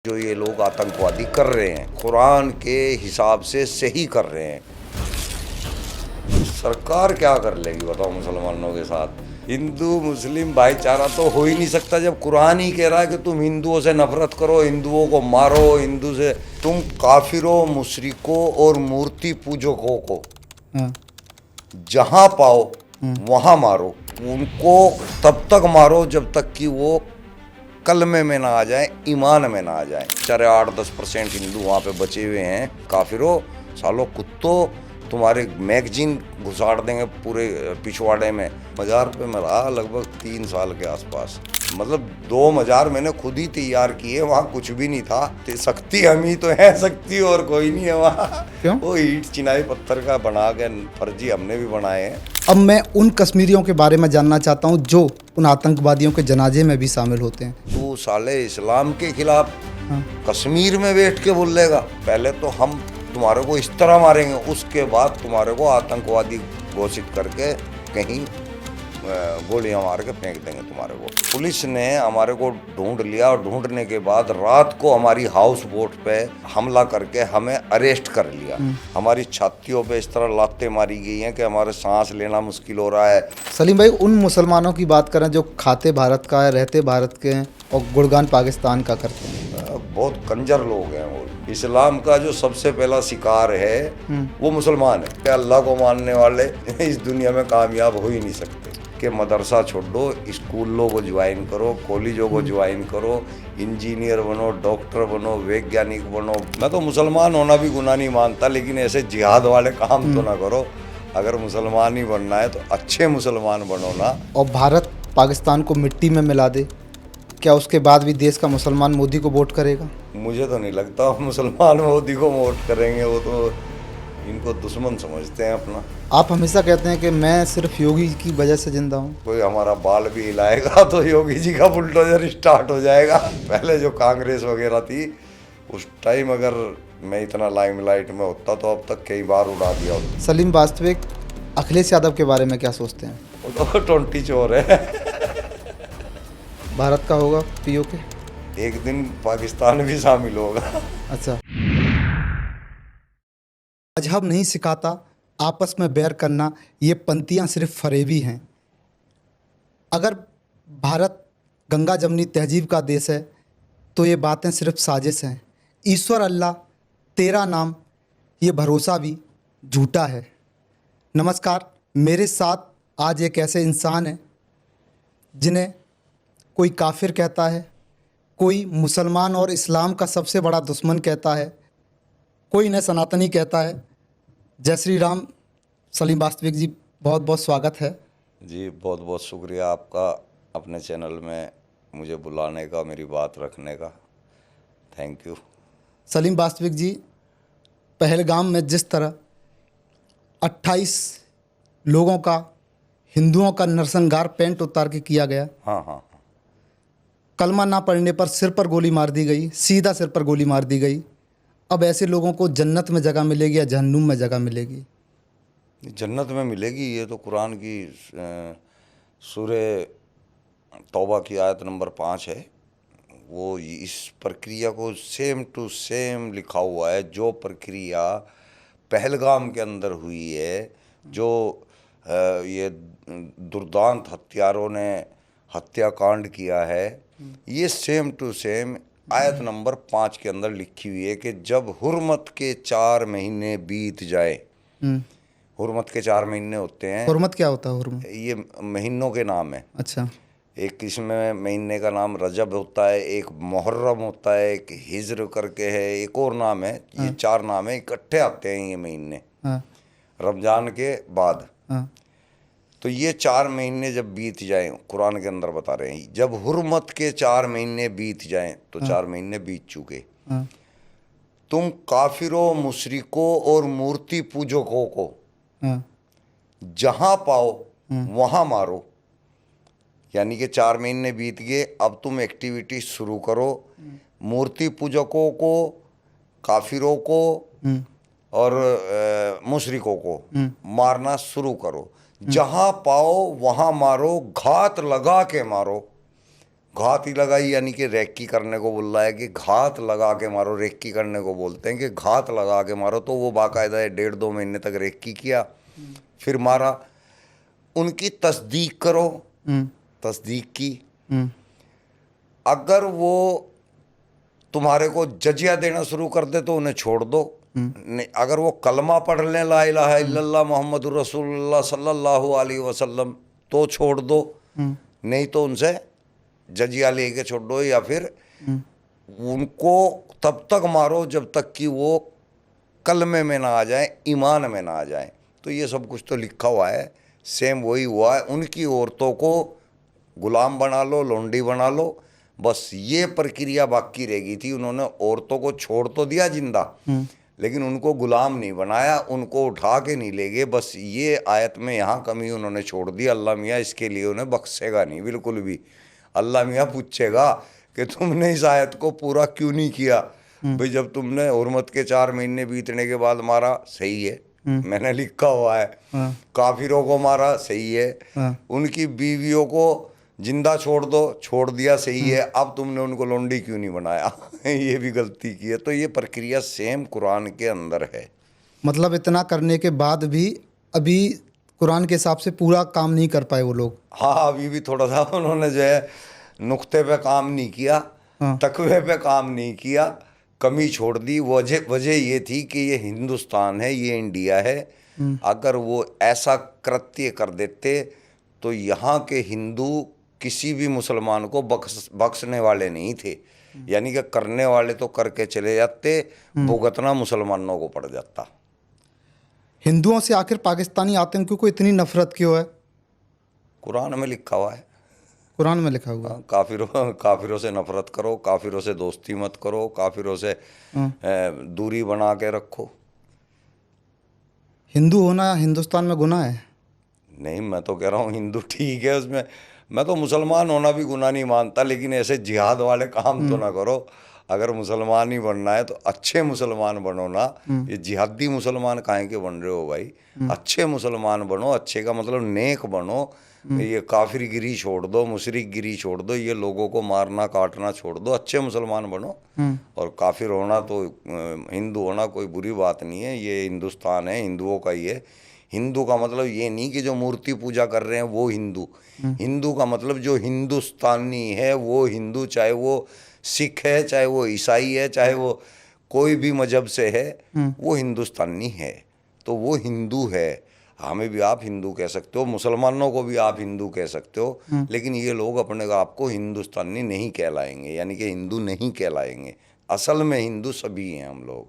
जो ये लोग आतंकवादी कर रहे हैं कुरान के हिसाब से सही कर रहे हैं। सरकार क्या कर लेगी बताओ मुसलमानों के साथ। हिंदू मुस्लिम भाईचारा तो हो ही नहीं सकता जब कुरान ही कह रहा है कि तुम हिंदुओं से नफरत करो, हिंदुओं को मारो, हिंदू से तुम काफिरों, मुशरिकों और मूर्ति पूजकों को जहां पाओ वहां मारो। उनको तब तक मारो जब तक कि वो कलमे में ना आ जाए, ईमान में ना आ जाए। 8-10% हिंदू वहाँ पे बचे हुए हैं। काफिरों, सालों कुत्तों, तुम्हारे मैगजीन घुसाड़ देंगे पूरे पिछवाड़े में। मज़ार पे मैं रहा लगभग 3 साल के आसपास। मतलब 2 मज़ार मैंने खुद ही तैयार किए, वहाँ कुछ भी नहीं था। शक्ति हम ही तो है, शक्ति और कोई नहीं है वहाँ। क्यों? वो ईंट चिनाई पत्थर का बना के फर्जी हमने भी बनाए हैं। अब मैं उन कश्मीरियों के बारे में जानना चाहता हूँ जो उन आतंकवादियों के जनाजे में भी शामिल होते हैं। तू साले इस्लाम के खिलाफ हाँ। कश्मीर में बैठ के बोलेगा। पहले तो हम तुम्हारे को इस तरह मारेंगे, उसके बाद तुम्हारे को आतंकवादी घोषित करके कहीं गोलियां मार के फेंक देंगे तुम्हारे को। पुलिस ने हमारे को ढूंढ लिया और ढूंढने के बाद रात को हमारी हाउस बोट पे हमला करके हमें अरेस्ट कर लिया। हमारी छातियों पे इस तरह लातें मारी गई हैं कि हमारे सांस लेना मुश्किल हो रहा है। सलीम भाई, उन मुसलमानों की बात करें जो खाते भारत का है, रहते भारत के हैं और गुणगान पाकिस्तान का करते हैं। बहुत कंजर लोग हैं वो। इस्लाम का जो सबसे पहला शिकार है वो मुसलमान है। कि अल्लाह को मानने वाले इस दुनिया में कामयाब हो ही नहीं सकते। कि मदरसा छोड़ो, स्कूलों को ज्वाइन करो, कॉलेजों को ज्वाइन करो, इंजीनियर बनो, डॉक्टर बनो, वैज्ञानिक बनो। मैं तो मुसलमान होना भी गुनाह नहीं मानता, लेकिन ऐसे जिहाद वाले काम तो ना करो। अगर मुसलमान ही बनना है तो अच्छे मुसलमान बनो ना। और भारत पाकिस्तान को मिट्टी में मिला दे, क्या उसके बाद भी देश का मुसलमान मोदी को वोट करेगा? मुझे तो नहीं लगता मुसलमान मोदी को वोट करेंगे। वो तो इनको दुश्मन समझते हैं अपना। आप हमेशा कहते हैं कि मैं सिर्फ योगी की वजह से जिंदा हूँ। कोई हमारा बाल भी हिलाएगा तो योगी जी का बुलडोजर स्टार्ट हो जाएगा। पहले जो कांग्रेस वगैरह थी उस टाइम अगर मैं इतना लाइमलाइट में होता तो अब तक कई बार उड़ा दिया होता। सलीम, वास्तविक अखिलेश यादव के बारे में क्या सोचते हैं? वो तो 20 चोर है। भारत का होगा पीओके? एक दिन पाकिस्तान भी शामिल होगा। अच्छा। मजहब नहीं सिखाता आपस में बैर करना, ये पंक्तियाँ सिर्फ फरेबी हैं। अगर भारत गंगा जमनी तहजीब का देश है तो ये बातें सिर्फ साजिश हैं। ईश्वर अल्लाह तेरा नाम, ये भरोसा भी झूठा है। नमस्कार, मेरे साथ आज एक ऐसे इंसान हैं जिन्हें कोई काफिर कहता है, कोई मुसलमान और इस्लाम का सबसे बड़ा दुश्मन कहता है, कोई इन्हें सनातनी कहता है। जय श्री राम। सलीम वास्तविक जी, बहुत बहुत स्वागत है। जी बहुत बहुत शुक्रिया आपका अपने चैनल में मुझे बुलाने का, मेरी बात रखने का। Thank you. सलीम वास्तविक जी, पहलगाम में जिस तरह 28 लोगों का, हिंदुओं का नरसंहार पेंट उतार के किया गया, हाँ हाँ। कलमा ना पढ़ने पर सिर पर गोली मार दी गई, सीधा सिर पर गोली मार दी गई। अब ऐसे लोगों को जन्नत में जगह मिलेगी या जहन्नुम में जगह मिलेगी? जन्नत में मिलेगी। ये तो कुरान की सूरे तौबा की आयत नंबर 5 है। वो इस प्रक्रिया को सेम टू सेम लिखा हुआ है। जो प्रक्रिया पहलगाम के अंदर हुई है, जो ये दुर्दांत हत्यारों ने हत्याकांड किया है, ये सेम टू सेम आयत नंबर 5 के अंदर लिखी हुई है कि जब हुर्मत के 4 महीने बीत जाए। हुर्मत के 4 महीने होते हैं। हुर्मत क्या होता है? हुर्मत ये महीनों के नाम है। अच्छा। एक इसमें महीने का नाम रजब होता है, एक मुहर्रम होता है, एक हिज्र करके है, एक और नाम है। ये 4 नाम है, इकट्ठे आते हैं ये महीने हाँ रमजान के बाद। हाँ तो ये 4 महीने जब बीत जाएं, कुरान के अंदर बता रहे हैं, जब हुर्मत के 4 महीने बीत जाएं तो 4 महीने बीत चुके। हाँ तुम काफिरों, मुशरिकों और मूर्ति पूजकों को हाँ जहां पाओ वहां मारो। यानी कि 4 महीने बीत गए, अब तुम एक्टिविटी शुरू करो। मूर्ति पूजकों को, काफिरों को और मुशरिकों को मारना शुरू करो। जहां पाओ वहां मारो, घात लगा के मारो। घात ही लगाई, यानी कि रेक्की करने को बोल रहा है कि घात लगा के मारो, रेक्की करने को बोलते हैं कि घात लगा के मारो। तो वो बाकायदा 1.5-2 महीने तक रेक्की किया, फिर मारा। उनकी तस्दीक करो, तस्दीक की। अगर वो तुम्हारे को जजिया देना शुरू कर दे तो उन्हें छोड़ दो। नहीं, अगर वो कलमा पढ़ लें ला इलाहा इल्लल्लाह मुहम्मदुर रसूलुल्लाह सल्लल्लाहु अलैहि वसल्लम तो छोड़ दो, नहीं तो उनसे जजिया लेके छोड़ दो, या फिर उनको तब तक मारो जब तक कि वो कलमे में ना आ जाए, ईमान में ना आ जाए। तो ये सब कुछ तो लिखा हुआ है, सेम वही हुआ है। उनकी औरतों को गुलाम बना लो, लोंडी बना लो, बस ये प्रक्रिया बाकी रह गई थी। उन्होंने औरतों को छोड़ तो दिया जिंदा, लेकिन उनको गुलाम नहीं बनाया, उनको उठा के नहीं ले गए। बस ये आयत में यहाँ कमी उन्होंने छोड़ दी। अल्लाह मियाँ इसके लिए उन्हें बख्शेगा नहीं बिल्कुल भी। अल्लाह मियाँ पूछेगा कि तुमने इस आयत को पूरा क्यों नहीं किया। भाई जब तुमने हुर्मत के 4 महीने बीतने के बाद मारा, सही है, मैंने लिखा हुआ है। काफिरों को मारा, सही है। उनकी बीवियों को जिंदा छोड़ दो, छोड़ दिया, सही है। अब तुमने उनको लोंडी क्यों नहीं बनाया ये भी गलती की है। तो ये प्रक्रिया सेम कुरान के अंदर है। मतलब इतना करने के बाद भी अभी कुरान के हिसाब से पूरा काम नहीं कर पाए वो लोग। हाँ, अभी भी थोड़ा सा उन्होंने जो है नुक्ते पे काम नहीं किया, तकवे पे काम नहीं किया, कमी छोड़ दी। वजह ये थी कि ये हिंदुस्तान है, ये इंडिया है। अगर वो ऐसा कृत्य कर देते तो यहाँ के हिंदू किसी भी मुसलमान को बख्शने वाले नहीं थे। यानी कि करने वाले तो करके चले जाते, भुगतना मुसलमानों को पड़ जाता। हिंदुओं से आखिर पाकिस्तानी आतंकियों को इतनी नफरत क्यों है? कुरान में लिखा हुआ है, कुरान में लिखा हुआ है। काफिरों से नफरत करो, काफिरों से दोस्ती मत करो, काफिरों से दूरी बना के रखो। हिंदू होना हिंदुस्तान में गुनाह है? नहीं, मैं तो कह रहा हूँ हिंदू ठीक है उसमें। मैं तो मुसलमान होना भी गुनाह नहीं मानता, लेकिन ऐसे जिहाद वाले काम तो ना करो। अगर मुसलमान ही बनना है तो अच्छे मुसलमान बनो ना। ये जिहादी मुसलमान काहे के बन रहे हो भाई? अच्छे मुसलमान बनो। अच्छे का मतलब नेक बनो। ये काफिरगिरी छोड़ दो, मुशरिकगिरी छोड़ दो, ये लोगों को मारना काटना छोड़ दो, अच्छे मुसलमान बनो। और काफिर होना तो हिंदू होना कोई बुरी बात नहीं है। ये हिंदुस्तान है, हिंदुओं का ही है। हिंदू का मतलब ये नहीं कि जो मूर्ति पूजा कर रहे हैं वो हिंदू। हिंदू का मतलब जो हिंदुस्तानी है वो हिंदू, चाहे वो सिख है, चाहे वो ईसाई है, चाहे वो कोई भी मजहब से है, वो हिंदुस्तानी है। तो वो हिंदू है। हमें भी आप हिंदू कह सकते हो, मुसलमानों को भी आप हिंदू कह सकते हो, लेकिन ये लोग अपने आप को हिंदुस्तानी नहीं कहलाएंगे, यानी कि हिंदू नहीं कहलाएंगे। असल में हिंदू सभी हैं हम लोग।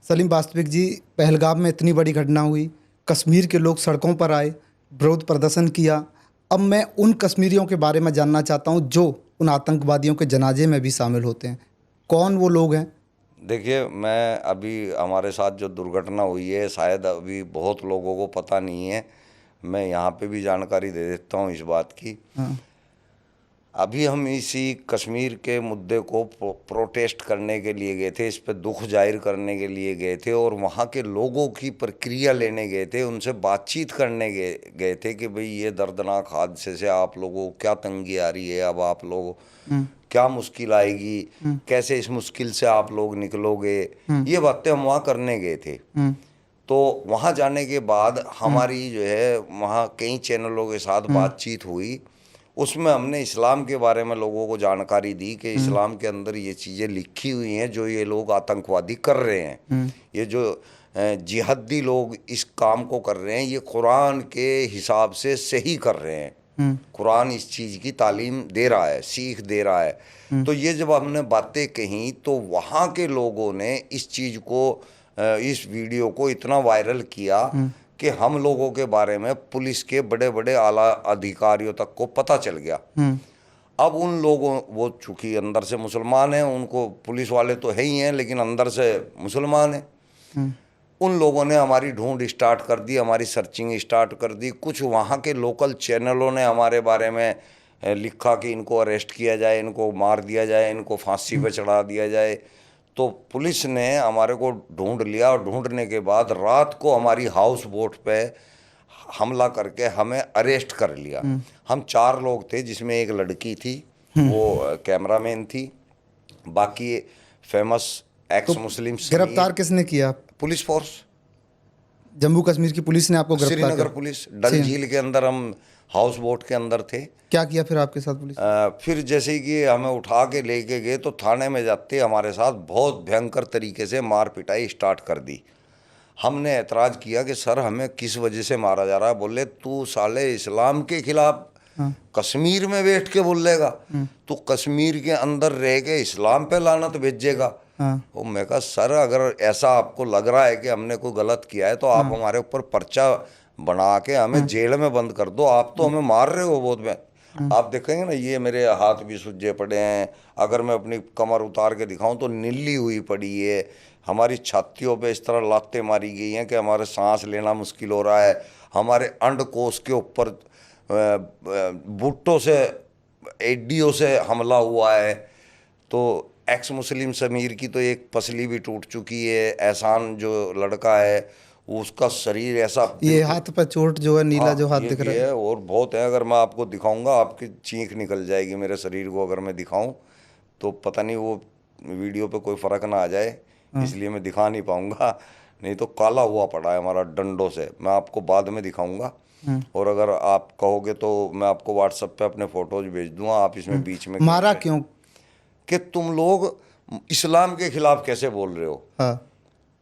सलीम वास्तविक जी, पहलगाम में इतनी बड़ी घटना हुई, कश्मीर के लोग सड़कों पर आए, विरोध प्रदर्शन किया। अब मैं उन कश्मीरियों के बारे में जानना चाहता हूं जो उन आतंकवादियों के जनाजे में भी शामिल होते हैं। कौन वो लोग हैं? देखिए, मैं अभी हमारे साथ जो दुर्घटना हुई है, शायद अभी बहुत लोगों को पता नहीं है। मैं यहाँ पे भी जानकारी दे देता हूँ इस बात की। अभी हम इसी कश्मीर के मुद्दे को प्रोटेस्ट करने के लिए गए थे, इस पे दुख जाहिर करने के लिए गए थे, और वहाँ के लोगों की प्रक्रिया लेने गए थे, उनसे बातचीत करने गए थे कि भाई ये दर्दनाक हादसे से आप लोगों को क्या तंगी आ रही है, अब आप लोग क्या मुश्किल आएगी, कैसे इस मुश्किल से आप लोग निकलोगे, ये बातें हम वहाँ करने गए थे। तो वहाँ जाने के बाद हमारी जो है वहाँ कई चैनलों के साथ बातचीत हुई। उसमें हमने इस्लाम के बारे में लोगों को जानकारी दी कि इस्लाम के अंदर ये चीज़ें लिखी हुई हैं जो ये लोग आतंकवादी कर रहे हैं। ये जो जिहादी लोग इस काम को कर रहे हैं, ये कुरान के हिसाब से सही कर रहे हैं। कुरान इस चीज़ की तालीम दे रहा है, सीख दे रहा है। तो ये जब हमने बातें कही तो वहाँ के लोगों ने इस चीज़ को, इस वीडियो को इतना वायरल किया कि हम लोगों के बारे में पुलिस के बड़े बड़े आला अधिकारियों तक को पता चल गया। अब उन लोगों, वो चूंकि अंदर से मुसलमान हैं, उनको पुलिस वाले तो है ही हैं लेकिन अंदर से मुसलमान हैं, उन लोगों ने हमारी ढूंढ स्टार्ट कर दी, हमारी सर्चिंग स्टार्ट कर दी। कुछ वहाँ के लोकल चैनलों ने हमारे बारे में लिखा कि इनको अरेस्ट किया जाए, इनको मार दिया जाए, इनको फांसी पे चढ़ा दिया जाए। तो पुलिस ने हमारे को ढूंढ लिया, और ढूंढने के बाद रात को हमारी हाउस बोट पे हमला करके हमें अरेस्ट कर लिया। हम 4 लोग थे जिसमें एक लड़की थी, वो कैमरामैन थी। बाकी फेमस एक्स मुस्लिम गिरफ्तार किसने किया? पुलिस फोर्स, जम्मू कश्मीर की पुलिस ने आपको गिरफ्तार श्रीनगर किया? पुलिस। डल झील के अंदर हम हाउस बोट के अंदर थे। क्या किया फिर आपके साथ पुलिस? फिर जैसे ही कि हमें उठा के लेके गए तो थाने में जाते हमारे साथ बहुत भयंकर तरीके से मार पिटाई स्टार्ट कर दी। हमने ऐतराज़ किया कि सर हमें किस वजह से मारा जा रहा है। बोले तू साले इस्लाम के खिलाफ कश्मीर में बैठ के बोलेगा, तो कश्मीर के अंदर रह के इस्लाम पे लानत भेजेगा। वो मैं कहा सर अगर ऐसा आपको लग रहा है कि हमने कोई गलत किया है तो आप हमारे ऊपर पर्चा बना के हमें जेल में बंद कर दो। आप तो हमें मार रहे हो बहुत में। आप देखेंगे ना ये मेरे हाथ भी सूजे पड़े हैं, अगर मैं अपनी कमर उतार के दिखाऊं तो नीली हुई पड़ी है। हमारी छातियों पे इस तरह लातें मारी गई हैं कि हमारे सांस लेना मुश्किल हो रहा है। हमारे अंडकोश के ऊपर भुट्टों से एडियो से हमला हुआ है। तो एक्स मुस्लिम समीर की तो एक पसली भी टूट चुकी है। एहसान जो लड़का है उसका शरीर ऐसा, ये हाथ पर चोट जो है नीला जो हाथ ये दिख भी रहा है। और बहुत है। अगर मैं आपको दिखाऊंगा आपकी चीख निकल जाएगी मेरे शरीर को। अगर मैं दिखाऊं तो पता नहीं वो वीडियो पे कोई फ़र्क ना आ जाए, इसलिए मैं दिखा नहीं पाऊंगा। नहीं तो काला हुआ पड़ा है हमारा डंडों से। मैं आपको बाद में दिखाऊंगा, और अगर आप कहोगे तो मैं आपको व्हाट्सएप पे अपने फ़ोटोज़ भेज दूंगा। आप इसमें बीच में मारा क्यों? कि तुम लोग इस्लाम के खिलाफ कैसे बोल रहे हो। हाँ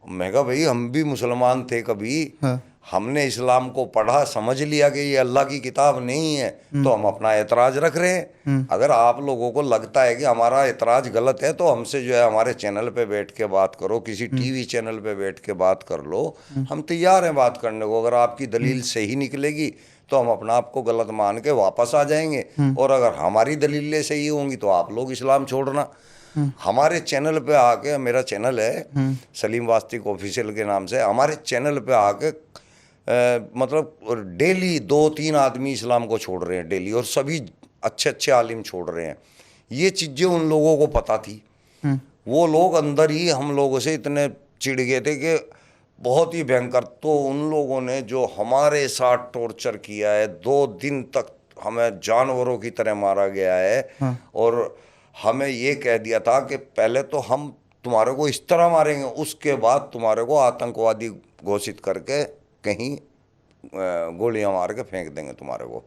मैं कहा भाई हम भी मुसलमान थे कभी, हाँ हमने इस्लाम को पढ़ा, समझ लिया कि ये अल्लाह की किताब नहीं है, तो हम अपना एतराज़ रख रहे हैं। अगर आप लोगों को लगता है कि हमारा एतराज़ गलत है तो हमसे जो है हमारे चैनल पे बैठ के बात करो, किसी टीवी चैनल पे बैठ के बात कर लो। हम तैयार हैं बात करने को। अगर आपकी दलील सही निकलेगी तो हम अपना आपको गलत मान के वापस आ जाएंगे, और अगर हमारी दलीलें सही होंगी तो आप लोग इस्लाम छोड़ना। हमारे चैनल पे आके, मेरा चैनल है सलीम वास्तिक ऑफिशियल के नाम से, हमारे चैनल पे आके मतलब डेली 2-3 आदमी इस्लाम को छोड़ रहे हैं डेली, और सभी अच्छे अच्छे आलिम छोड़ रहे हैं। ये चीज़ें उन लोगों को पता थी। वो लोग अंदर ही हम लोगों से इतने चिढ़ गए थे कि बहुत ही भयंकर। तो उन लोगों ने जो हमारे साथ टॉर्चर किया है, 2 दिन तक हमें जानवरों की तरह मारा गया है। और हमें ये कह दिया था कि पहले तो हम तुम्हारे को इस तरह मारेंगे, उसके बाद तुम्हारे को आतंकवादी घोषित करके कहीं गोलियां मार के फेंक देंगे तुम्हारे को।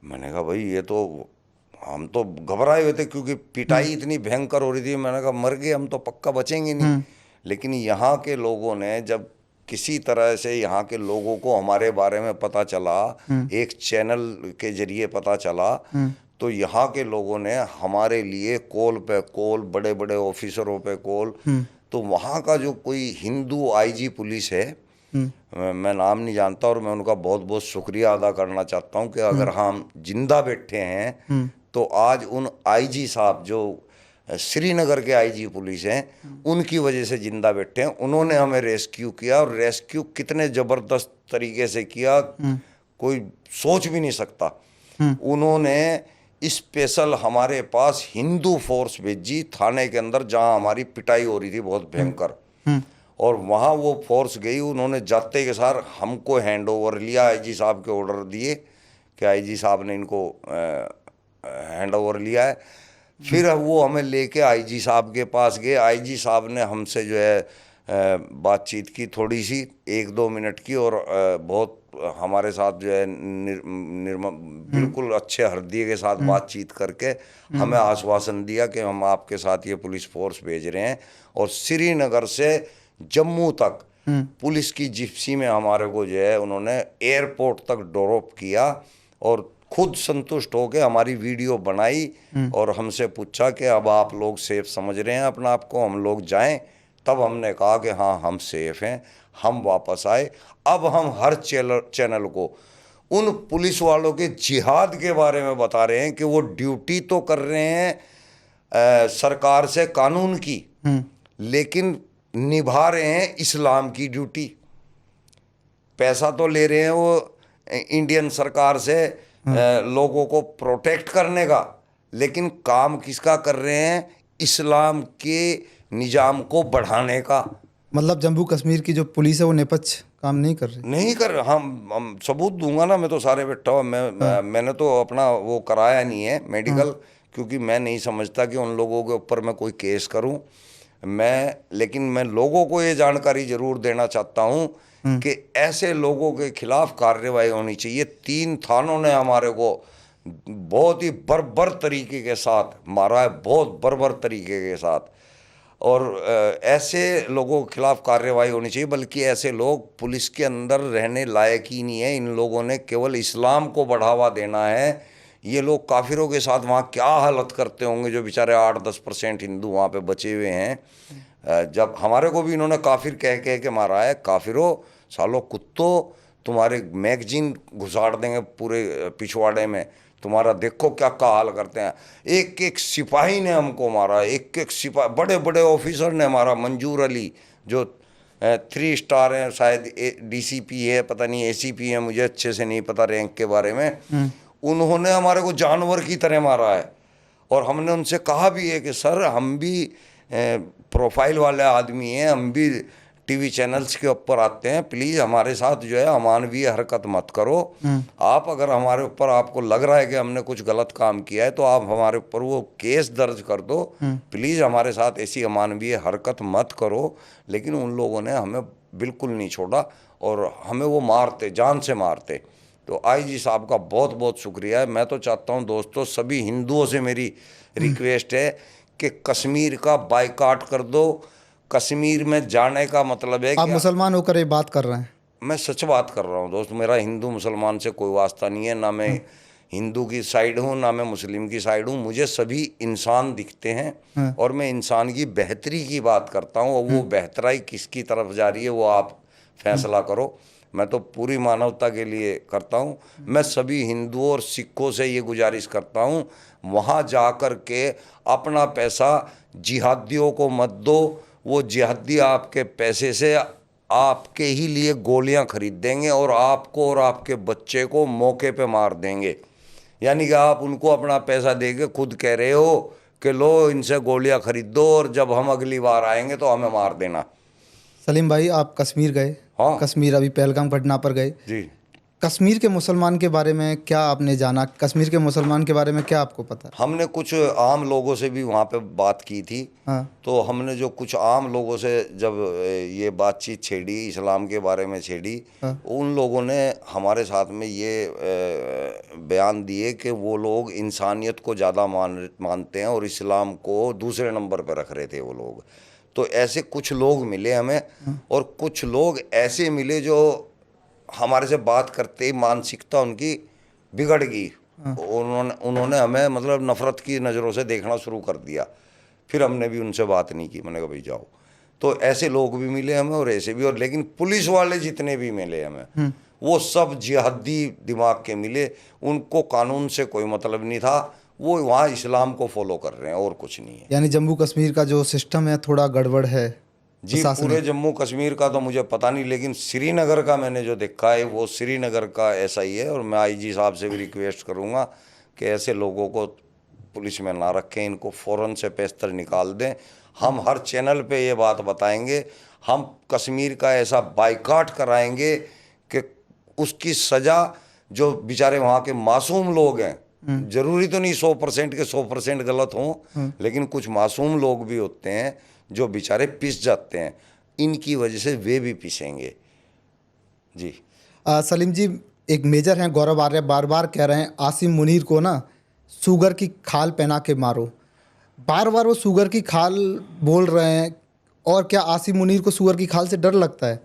मैंने कहा भाई ये तो, हम तो घबराए हुए थे क्योंकि पिटाई इतनी भयंकर हो रही थी। मैंने कहा मर गए हम तो पक्का बचेंगे नहीं। लेकिन यहाँ के लोगों ने जब किसी तरह से, यहाँ के लोगों को हमारे बारे में पता चला, एक चैनल के जरिए पता चला, तो यहाँ के लोगों ने हमारे लिए कॉल पे कॉल, बड़े बड़े ऑफिसरों पे कॉल। तो वहाँ का जो कोई हिंदू आईजी पुलिस है, मैं नाम नहीं जानता, और मैं उनका बहुत बहुत शुक्रिया अदा करना चाहता हूँ कि अगर हम जिंदा बैठे हैं तो आज उन आईजी साहब जो श्रीनगर के आईजी पुलिस हैं उनकी वजह से जिंदा बैठे हैं। उन्होंने हमें रेस्क्यू किया, और रेस्क्यू कितने ज़बरदस्त तरीके से किया कोई सोच भी नहीं सकता। उन्होंने स्पेशल हमारे पास हिंदू फोर्स भेजी थाने के अंदर, जहां हमारी पिटाई हो रही थी बहुत भयंकर, और वहाँ वो फोर्स गई। उन्होंने जाते के साथ हमको हैंड ओवर लिया, आईजी साहब के ऑर्डर दिए कि आईजी साहब ने इनको हैंड ओवर लिया है। फिर वो हमें लेके आईजी साहब के पास गए। आईजी साहब ने हमसे जो है बातचीत की थोड़ी सी, 1-2 मिनट की, और बहुत हमारे साथ जो है बिल्कुल अच्छे हृदय के साथ बातचीत करके हमें आश्वासन दिया कि हम आपके साथ ये पुलिस फोर्स भेज रहे हैं, और श्रीनगर से जम्मू तक पुलिस की जिप्सी में हमारे को जो है उन्होंने एयरपोर्ट तक ड्रॉप किया, और खुद संतुष्ट होकर हमारी वीडियो बनाई, और हमसे पूछा कि अब आप लोग सेफ समझ रहे हैं अपना आप को, हम लोग जाएं। तब हमने कहा कि हाँ हम सेफ हैं। हम वापस आए। अब हम हर चैनल को उन पुलिस वालों के जिहाद के बारे में बता रहे हैं कि वो ड्यूटी तो कर रहे हैं सरकार से कानून की, लेकिन निभा रहे हैं इस्लाम की ड्यूटी। पैसा तो ले रहे हैं वो इंडियन सरकार से लोगों को प्रोटेक्ट करने का, लेकिन काम किसका कर रहे हैं? इस्लाम के निजाम को बढ़ाने का। मतलब जम्मू कश्मीर की जो पुलिस है वो निष्पक्ष काम नहीं कर रही? नहीं कर। हम सबूत दूंगा ना, मैं तो सारे बैठा हुआ। मैंने तो अपना वो कराया नहीं है मेडिकल, क्योंकि मैं नहीं समझता कि उन लोगों के ऊपर मैं कोई केस करूं। लेकिन मैं लोगों को ये जानकारी जरूर देना चाहता हूं कि ऐसे लोगों के खिलाफ कार्रवाई होनी चाहिए। 3 थानों ने हमारे को बहुत ही बर्बर तरीके के साथ मारा है, बहुत बर्बर तरीके के साथ। और ऐसे लोगों के खिलाफ कार्रवाई होनी चाहिए, बल्कि ऐसे लोग पुलिस के अंदर रहने लायक ही नहीं है। इन लोगों ने केवल इस्लाम को बढ़ावा देना है। ये लोग काफिरों के साथ वहाँ क्या हालत करते होंगे, जो बेचारे 8-10% हिंदू वहाँ पे बचे हुए हैं। जब हमारे को भी इन्होंने काफिर कह कह के मारा है, काफिरों, सालों, कुत्तों, तुम्हारे मैगजीन घुसाड़ देंगे पूरे पिछवाड़े में, तुम्हारा देखो क्या का हाल करते हैं। एक एक सिपाही ने हमको मारा, एक एक सिपाही, बड़े बड़े ऑफिसर ने मारा। मंजूर अली जो 3 स्टार हैं, शायद DCP है, पता नहीं ACP है, मुझे अच्छे से नहीं पता रैंक के बारे में। उन्होंने हमारे को जानवर की तरह मारा है। और हमने उनसे कहा भी है कि सर, हम भी प्रोफाइल वाले आदमी हैं, हम भी टीवी चैनल्स के ऊपर आते हैं, प्लीज़ हमारे साथ जो है अमानवीय हरकत मत करो। आप अगर हमारे ऊपर आपको लग रहा है कि हमने कुछ गलत काम किया है, तो आप हमारे ऊपर वो केस दर्ज कर दो, प्लीज़ हमारे साथ ऐसी अमानवीय हरकत मत करो। लेकिन उन लोगों ने हमें बिल्कुल नहीं छोड़ा और हमें वो मारते, जान से मारते। तो IG साहब का बहुत बहुत शुक्रिया है। मैं तो चाहता हूँ दोस्तों, सभी हिंदुओं से मेरी रिक्वेस्ट है कि कश्मीर का बायकॉट कर दो। कश्मीर में जाने का मतलब है आप कि मुसलमान होकर ये बात कर रहे हैं? मैं सच बात कर रहा हूँ दोस्त। मेरा हिंदू मुसलमान से कोई वास्ता नहीं है, ना मैं हिंदू की साइड हूँ ना मैं मुस्लिम की साइड हूँ। मुझे सभी इंसान दिखते हैं और मैं इंसान की बेहतरी की बात करता हूँ। और वो बेहतराई किसकी तरफ जा रही है वो आप फैसला करो। मैं तो पूरी मानवता के लिए करता हूँ। मैं सभी हिंदुओं और सिखों से ये गुजारिश करता हूँ, वहाँ जा कर के अपना पैसा जिहादियों को मत दो। वो जिहादी आपके पैसे से आपके ही लिए गोलियां खरीद देंगे और आपको और आपके बच्चे को मौके पे मार देंगे। यानी कि आप उनको अपना पैसा देके खुद कह रहे हो कि लो इनसे गोलियां खरीद दो और जब हम अगली बार आएंगे तो हमें मार देना। सलीम भाई, आप कश्मीर गए? हाँ कश्मीर, अभी पहलगाम घटना पर गए। जी। कश्मीर के मुसलमान के बारे में क्या आपने जाना? कश्मीर के मुसलमान के बारे में क्या आपको पता? हमने कुछ आम लोगों से भी वहाँ पे बात की थी। हाँ। तो हमने जो कुछ आम लोगों से जब ये बातचीत छेड़ी, इस्लाम के बारे में छेड़ी, हाँ। उन लोगों ने हमारे साथ में ये बयान दिए कि वो लोग इंसानियत को ज़्यादा मानते हैं और इस्लाम को दूसरे नंबर पर रख रहे थे वो लोग। तो ऐसे कुछ लोग मिले हमें और कुछ लोग ऐसे मिले जो हमारे से बात करते ही मानसिकता उनकी बिगड़ गई। उन्होंने हमें मतलब नफ़रत की नज़रों से देखना शुरू कर दिया। फिर हमने भी उनसे बात नहीं की, मैंने कहा भाई जाओ। तो ऐसे लोग भी मिले हमें और ऐसे भी। और लेकिन पुलिस वाले जितने भी मिले हमें वो सब जिहादी दिमाग के मिले। उनको कानून से कोई मतलब नहीं था, वो वहाँ इस्लाम को फॉलो कर रहे हैं और कुछ नहीं है। यानी जम्मू कश्मीर का जो सिस्टम है थोड़ा गड़बड़ है जी, पूरे जम्मू कश्मीर का तो मुझे पता नहीं, लेकिन श्रीनगर का मैंने जो देखा है वो श्रीनगर का ऐसा ही है। और मैं IG साहब से भी रिक्वेस्ट करूँगा कि ऐसे लोगों को पुलिस में ना रखें, इनको फ़ौरन से पेस्तर निकाल दें। हम हर चैनल पे ये बात बताएंगे, हम कश्मीर का ऐसा बाइकाट कराएंगे कि उसकी सज़ा, जो बेचारे वहाँ के मासूम लोग हैं, ज़रूरी तो नहीं 100% के 100% गलत हों, लेकिन कुछ मासूम लोग भी होते हैं जो बेचारे पिस जाते हैं, इनकी वजह से वे भी पिसेंगे। जी सलीम जी, एक मेजर हैं गौरव आर्य बार बार कह रहे हैं आसिम मुनीर को ना शुगर की खाल पहना के मारो। बार बार वो शुगर की खाल बोल रहे हैं। और क्या आसिम मुनीर को शुगर की खाल से डर लगता है?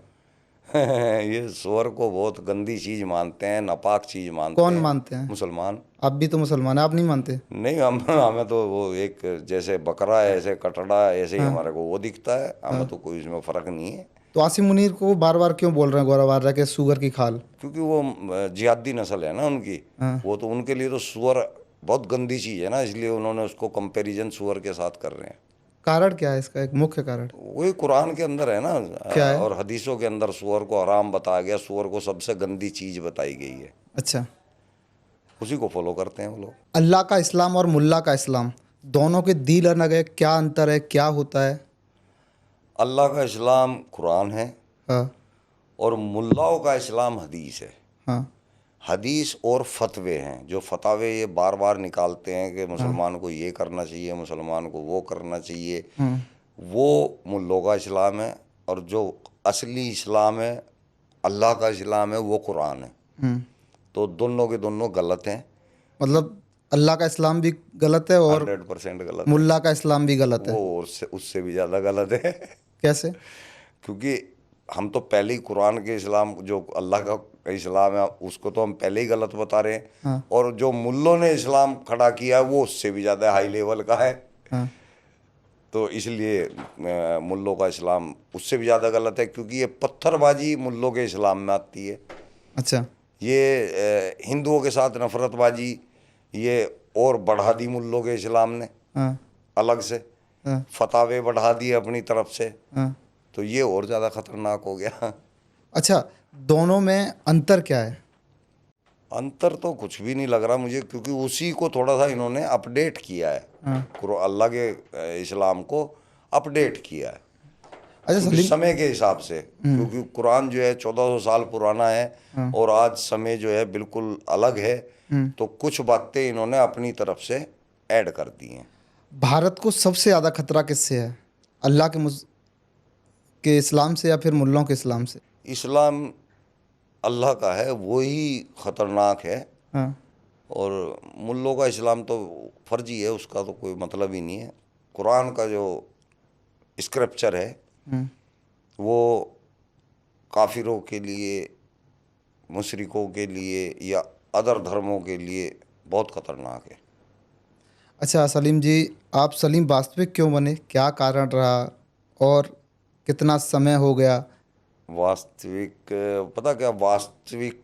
ये सुअर को बहुत गंदी चीज़ मानते हैं, नापाक चीज़ मानते हैं। कौन मानते हैं? मुसलमान। आप भी तो मुसलमान हैं, आप नहीं मानते? नहीं, हमें तो वो एक जैसे बकरा है, ऐसे कटड़ा है, ऐसे ही हमारे को वो दिखता है। हमें तो कोई इसमें फ़र्क नहीं है। तो आसिम मुनीर को बार बार क्यों बोल रहे हैं गौरव आर्य के शुगर की खाल? क्योंकि वो जिहादी नस्ल है ना उनकी। वो तो उनके लिए तो सुअर बहुत गंदी चीज़ है ना, इसलिए उन्होंने उसको कंपैरिजन सुअर के साथ कर रहे हैं। कारण क्या है इसका, एक मुख्य कारण? वही कुरान के अंदर है ना, क्या है? और हदीसों के अंदर सुअर को हराम बताया गया, सुअर को सबसे गंदी चीज़ बताई गई है। अच्छा, उसी को फॉलो करते हैं वो लोग। अल्लाह का इस्लाम और मुल्ला का इस्लाम दोनों के दिल अलग है, क्या अंतर है, क्या होता है? अल्लाह का इस्लाम कुरान है हाँ। और मुल्लाओं का इस्लाम हदीस है। हाँ। हदीस और फतवे हैं, जो फतावे ये बार बार निकालते हैं कि मुसलमान को ये करना चाहिए, मुसलमान को वो करना चाहिए, वो मुल्लों का इस्लाम है। और जो असली इस्लाम है, अल्लाह का इस्लाम है, वो कुरान है। तो दोनों के दोनों गलत हैं, मतलब अल्लाह का इस्लाम भी गलत है और 100% गलत है। मुल्ला का इस्लाम भी गलत है। वो उससे उससे भी ज़्यादा गलत है कैसे? क्योंकि हम तो पहले ही कुरान के इस्लाम, जो अल्लाह का इस्लाम है, उसको तो हम पहले ही गलत बता रहे हैं। हाँ। और जो मुल्लों ने इस्लाम खड़ा किया है वो उससे भी ज़्यादा हाई लेवल का है। हाँ। तो इसलिए मुल्लों का इस्लाम उससे भी ज़्यादा गलत है, क्योंकि ये पत्थरबाजी मुल्लों के इस्लाम में आती है। अच्छा। ये हिंदुओं के साथ नफरतबाजी ये और बढ़ा दी मुल्लों के इस्लाम ने हाँ। अलग से, हाँ। फतावे बढ़ा दिए अपनी तरफ से। हाँ। तो ये और ज़्यादा खतरनाक हो गया। अच्छा, दोनों में अंतर क्या है? अंतर तो कुछ भी नहीं लग रहा मुझे, क्योंकि उसी को थोड़ा सा इन्होंने अपडेट किया है, अल्लाह के इस्लाम को अपडेट किया है। अच्छा क्योंकि सलीम, समय के हिसाब से, क्योंकि कुरान जो है 1400 साल पुराना है और आज समय जो है बिल्कुल अलग है। तो कुछ बातें इन्होंने अपनी तरफ से ऐड कर दी हैं। भारत को सबसे ज़्यादा खतरा किससे है? अल्लाह के इस्लाम से या फिर मुल्लों के इस्लाम से? इस्लाम अल्लाह का है, वही ख़तरनाक है। हाँ। और मुल्लों का इस्लाम तो फर्जी है, उसका तो कोई मतलब ही नहीं है। कुरान का जो स्क्रिप्चर है वो काफिरों के लिए, मुशरिकों के लिए या अदर धर्मों के लिए बहुत ख़तरनाक है। अच्छा सलीम जी, आप सलीम वास्तविक क्यों बने? क्या कारण रहा और कितना समय हो गया? वास्तविक, पता क्या, वास्तविक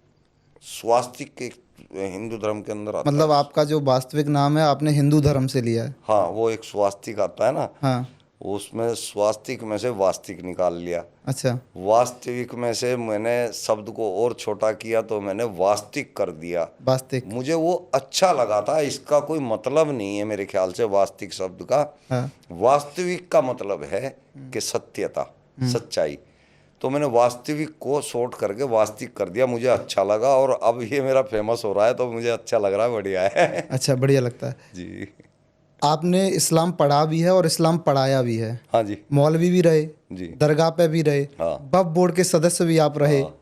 स्वास्तिक एक हिंदू धर्म के अंदर आता मतलब है। आपका जो वास्तविक नाम है आपने हिंदू धर्म से लिया है? हाँ, वो एक स्वास्तिक आता है ना, हाँ। उसमें स्वास्तिक में से वास्तिक निकाल लिया। अच्छा। वास्तविक में से मैंने शब्द को और छोटा किया तो मैंने वास्तविक कर दिया। वास्तविक। मुझे वो अच्छा लगा था, इसका कोई मतलब नहीं है मेरे ख्याल से वास्तविक शब्द का। हाँ। वास्तविक का मतलब है कि सत्यता, सच्चाई। तो मैंने वास्तविक को शॉर्ट करके वास्तविक कर दिया, मुझे अच्छा लगा और अब ये मेरा फेमस हो रहा है तो मुझे अच्छा लग रहा है, बढ़िया है। अच्छा, बढ़िया लगता है। जी। आपने इस्लाम पढ़ा भी है और इस्लाम पढ़ाया भी है। हाँ जी। मौलवी भी रहे, जी। दरगाह पे भी रहे, हाँ। वक्फ बोर्ड के सदस्य भी आप रहे, हाँ।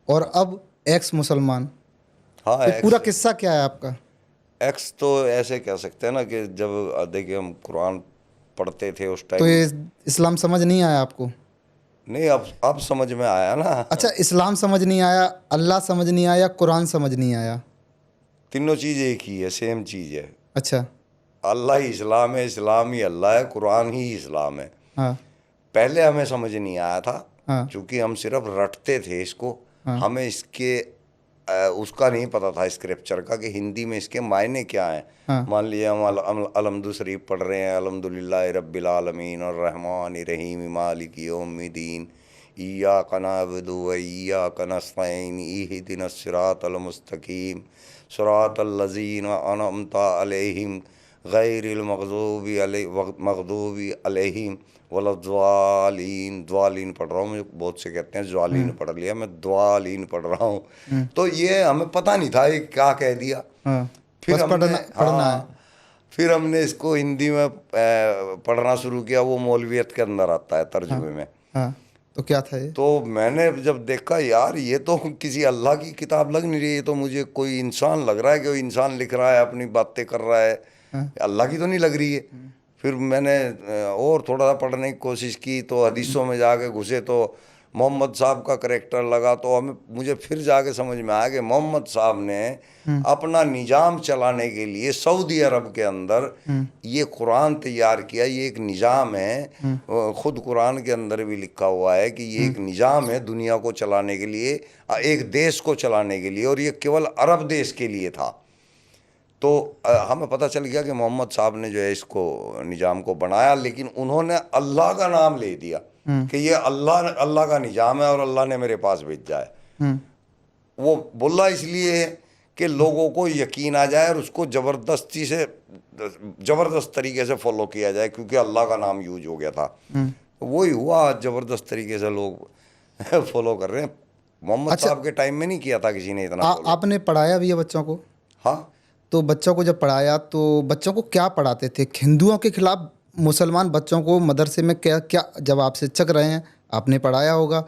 और अब एक्स मुसलमान। हाँ, ये पूरा एक्स। किस्सा क्या है आपका? एक्स तो ऐसे कह सकते हैं ना कि जब देखिए हम कुरान पढ़ते थे उस तो टाइम। ये इस्लाम समझ नहीं आया आपको? नहीं, अब समझ में आया ना। अच्छा, इस्लाम समझ नहीं आया, अल्लाह समझ नहीं आया, कुरान समझ नहीं आया? तीनों चीज़ एक ही है, सेम चीज़ है। अच्छा। अल्लाह ही इस्लाम है, इस्लाम ही अल्लाह है, कुरान ही इस्लाम है। हाँ। पहले हमें समझ नहीं आया था, हाँ। क्योंकि हम सिर्फ रटते थे इसको। हाँ। हमें इसके उसका नहीं पता था स्क्रिप्चर का, कि हिंदी में इसके मायने क्या हैं। हाँ। मान लिया हम अलहम्दु शरीफ पढ़ रहे हैं, अल्हम्दुलिल्लाह रब्बिल आलमीन और रहमान रहीम मालिक यौमिद्दीन इय्याक नअबुदु व इय्याक नस्तईन इहदिनस सिरातल मुस्तकीम सिरातल लज़ीना अनअमता अलैहिम गैरिल मग़दूबी अलैहिम वलद्वालीन। द्वालीन पढ़ रहा हूँ, मुझे बहुत से कहते हैं ज्वालीन पढ़ लिया, मैं द्वालीन पढ़ रहा हूँ। तो ये हमें पता नहीं था ये क्या कह दिया। हाँ। फिर बस हमने पढ़ना है। हाँ, फिर हमने इसको हिंदी में पढ़ना शुरू किया। वो मौलवियत के अंदर आता है तर्जुमे में। हाँ। तो क्या था ये? तो मैंने जब देखा, यार ये तो किसी अल्लाह की किताब लग नहीं रही, ये तो मुझे कोई इंसान लग रहा है, कि कोई इंसान लिख रहा है, अपनी बातें कर रहा है, अल्लाह की तो नहीं लग रही है। फिर मैंने और थोड़ा सा पढ़ने की कोशिश की, तो हदीसों में जाके घुसे तो मोहम्मद साहब का करैक्टर लगा। तो मुझे फिर जाके समझ में आया कि मोहम्मद साहब ने अपना निज़ाम चलाने के लिए सऊदी अरब के अंदर ये कुरान तैयार किया। ये एक निज़ाम है, खुद कुरान के अंदर भी लिखा हुआ है कि ये एक निज़ाम है दुनिया को चलाने के लिए, एक देश को चलाने के लिए, और ये केवल अरब देश के लिए था। तो हमें पता चल गया कि मोहम्मद साहब ने जो है इसको निज़ाम को बनाया, लेकिन उन्होंने अल्लाह का नाम ले दिया कि ये अल्लाह का निज़ाम है और अल्लाह ने मेरे पास भेजा है। वो बोला इसलिए है कि लोगों को यकीन आ जाए और उसको ज़बरदस्त तरीके से फॉलो किया जाए, क्योंकि अल्लाह का नाम यूज हो गया था। वही हुआ, ज़बरदस्त तरीके से लोग फॉलो कर रहे हैं। मोहम्मद अच्छा। साहब के टाइम में नहीं किया था किसी ने इतना follow। आपने पढ़ाया भी है बच्चों को? हाँ, तो बच्चों को जब पढ़ाया तो बच्चों को क्या पढ़ाते थे? हिंदुओं के खिलाफ मुसलमान बच्चों को मदरसे में क्या क्या, जब आप शिक्षक रहे हैं आपने पढ़ाया होगा,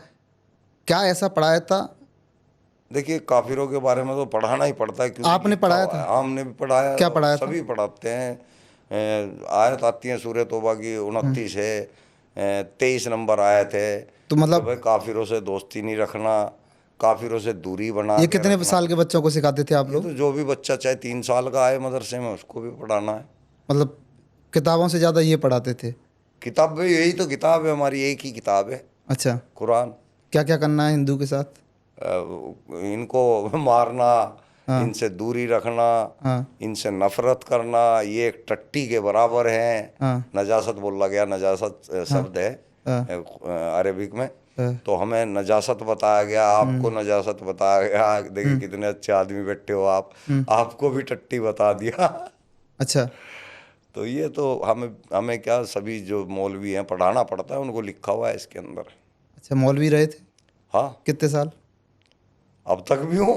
क्या ऐसा पढ़ाया था? देखिए काफिरों के बारे में तो पढ़ाना ही पड़ता है क्योंकि आपने लिखा पढ़ाया हुआ था? है। हाँ, हमने भी पढ़ाया क्या और पढ़ाया था? सभी पढ़ाते हैं। आयत आती है सूरह तौबा की 29 है, 23 नंबर आयत है तो कि मतलब भाई काफिरों से दोस्ती नहीं रखना, काफिरों से दूरी बना ये के कितने रखना। साल के बच्चों को सिखाते थे आप ये लोग? तो जो भी बच्चा चाहे 3 साल का आए मदरसे में उसको भी पढ़ाना है। मतलब किताबों से ज़्यादा ये पढ़ाते थे? किताब में यही तो किताब है हमारी, एक ही किताब है अच्छा, कुरान। क्या क्या करना है हिंदू के साथ? इनको मारना, हाँ। इनसे दूरी रखना, हाँ। इनसे नफरत करना, ये एक टट्टी के बराबर हैं। हाँ। नजासत बोला गया, नजासत शब्द है हाँ। अरेबिक में। हाँ। तो हमें नजासत बताया गया, आपको नजासत बताया गया। देखिए कितने अच्छे आदमी बैठे हो आप, आपको भी टट्टी बता दिया। अच्छा। तो ये तो हमें हमें क्या, सभी जो मौलवी हैं पढ़ाना पड़ता है, उनको लिखा हुआ है इसके अंदर। अच्छा, मौलवी रहे थे हाँ, कितने साल? अब तक भी हूँ।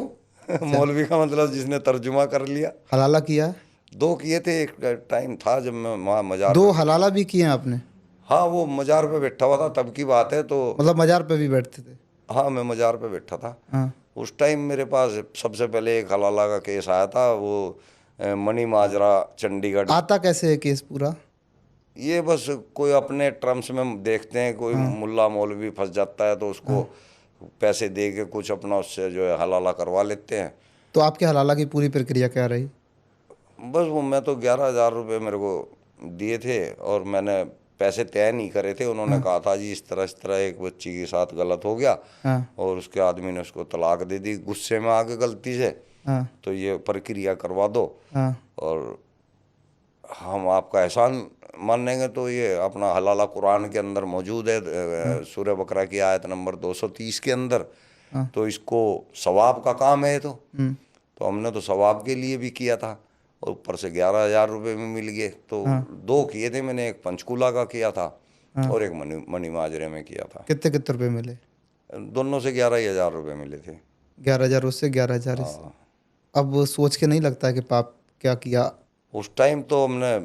मौलवी का मतलब जिसने तर्जुमा कर लिया। हलाला किया है? 2 किए थे, एक टाइम था जब मैं वहाँ मज़ार 2 पे। हलाला भी किए हैं आपने? हाँ, वो मज़ार पे बैठा हुआ था तब की बात है। तो मतलब मज़ार पे भी बैठते थे? हाँ, मैं मज़ार पे बैठा था हाँ। उस टाइम। मेरे पास सबसे पहले एक हलाला का केस आया था, वो मनी माजरा चंडीगढ़। आता कैसे है केस पूरा? ये बस कोई अपने टर्म्स में देखते हैं, कोई मुल्ला मौलवी फंस जाता है तो उसको पैसे दे के कुछ अपना उससे जो है हलाला करवा लेते हैं। तो आपके हलाला की पूरी प्रक्रिया क्या रही? बस वो मैं तो 11,000 रुपये मेरे को दिए थे और मैंने पैसे तय नहीं करे थे। उन्होंने कहा था जी इस तरह एक बच्ची के साथ गलत हो गया हाँ। और उसके आदमी ने उसको तलाक दे दी गुस्से में आके गलती से, हाँ। तो ये प्रक्रिया करवा दो हाँ। और हम आपका एहसान मानेंगे। तो ये अपना हलाला कुरान के अंदर मौजूद है, सूरह बकरा की आयत नंबर 230 के अंदर। तो इसको सवाब का काम है। तो हमने तो सवाब के लिए भी किया था और ऊपर से 11,000 रुपये में मिल गए। तो 2 किए थे मैंने, एक पंचकूला का किया था और एक मनी माजरे में किया था। कितने कितने रुपए मिले? दोनों से 11,000 रुपये मिले थे। 11,000 उससे, 11,000 इससे। अब वो सोच के नहीं लगता है कि पाप क्या किया? उस टाइम तो हमने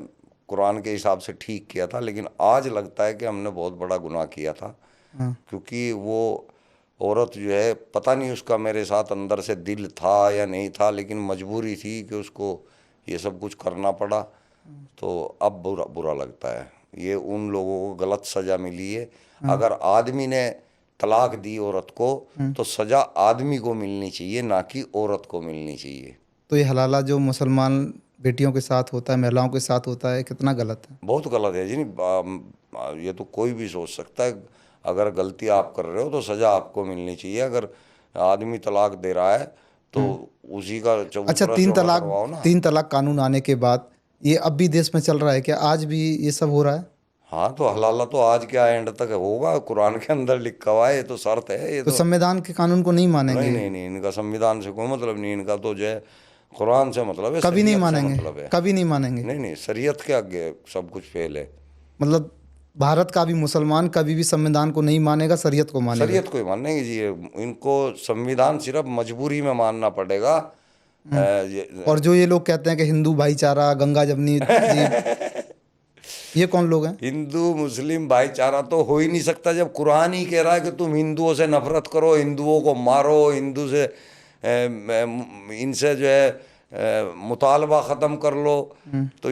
कुरान के हिसाब से ठीक किया था, लेकिन आज लगता है कि हमने बहुत बड़ा गुनाह किया था। क्योंकि वो औरत जो है, पता नहीं उसका मेरे साथ अंदर से दिल था या नहीं था, लेकिन मजबूरी थी कि उसको ये सब कुछ करना पड़ा। तो अब बुरा बुरा लगता है। ये उन लोगों को गलत सज़ा मिली है। अगर आदमी ने तलाक दी औरत को तो सज़ा आदमी को मिलनी चाहिए, ना कि औरत को मिलनी चाहिए। तो ये हलाला जो मुसलमान बेटियों के साथ होता है, महिलाओं के साथ होता है, कितना गलत है? बहुत गलत है जी। नहीं, ये तो कोई भी सोच सकता है। अगर गलती आप कर रहे हो तो सज़ा आपको मिलनी चाहिए। अगर आदमी तलाक दे रहा है तो उसी का अच्छा, चबूतरा तीन चौड़ा तलाक, करवाओ ना। 3 तलाक कानून आने के बाद ये अब भी देश में चल रहा है क्या? आज भी ये सब हो रहा है? हाँ, तो हलाला तो आज क्या एंड तक होगा, कुरान के अंदर लिखा हुआ है। ये तो शर्त है। ये तो तो संविधान के कानून को नहीं नहीं मानेंगे? नहीं नहीं, इनका संविधान से कोई मतलब नहीं। इनका तो जो है कुरान से मतलब है, कभी नहीं शरीयत से मानेंगे? मतलब है। कभी नहीं मानेंगे? नहीं नहीं, शरीयत के आगे सब कुछ फेल है। मतलब भारत का भी मुसलमान कभी भी संविधान को नहीं मानेगा, शरीयत को मानेगा? शरीयत को ही मानेंगे जी। इनको संविधान सिर्फ मजबूरी में मानना पड़ेगा। और जो ये लोग कहते हैं कि हिंदू भाईचारा, गंगा जमनी तहजीब, ये कौन लोग हैं? हिंदू मुस्लिम भाईचारा तो हो ही नहीं सकता जब कुरान ही कह रहा है कि तुम हिंदुओं से नफरत करो, हिंदुओं को मारो, हिंदू से इनसे जो है मुतालबा ख़त्म कर लो। तो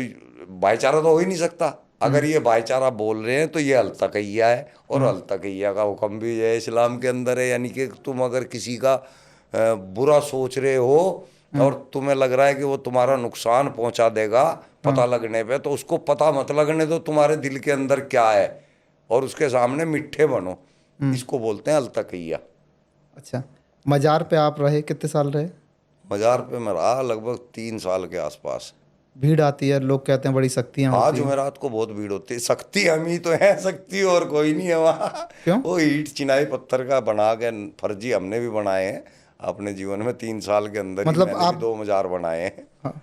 भाईचारा तो हो ही नहीं सकता। अगर ये भाईचारा बोल रहे हैं तो ये अलतकैया है, और अलतकैया का हुक्म भी जो है इस्लाम के अंदर है। यानी कि तुम अगर किसी का बुरा सोच रहे हो और तुम्हें लग रहा है कि वो तुम्हारा नुकसान पहुंचा देगा पता लगने पे, तो उसको पता मत लगने दो तुम्हारे दिल के अंदर क्या है, और उसके सामने मिठ्ठे बनो। इसको बोलते हैं अलतकैया। अच्छा, मज़ार पे आप रहे, कितने साल रहे? मज़ार पे मैं रहा लगभग 3 साल के आसपास। भीड़ आती है, लोग कहते हैं बड़ी शक्तियाँ हाँ, होती हैं। जुमेरात को बहुत भीड़ होती है। शक्ति हम ही तो हैं, शक्ति और कोई नहीं है वहाँ। क्यों? वो ईंट चिनाई पत्थर का बना के फर्जी हमने भी बनाए हैं अपने जीवन में। 3 साल के अंदर ही मतलब मैंने आप, भी 2 मज़ार बनाए हैं। हाँ,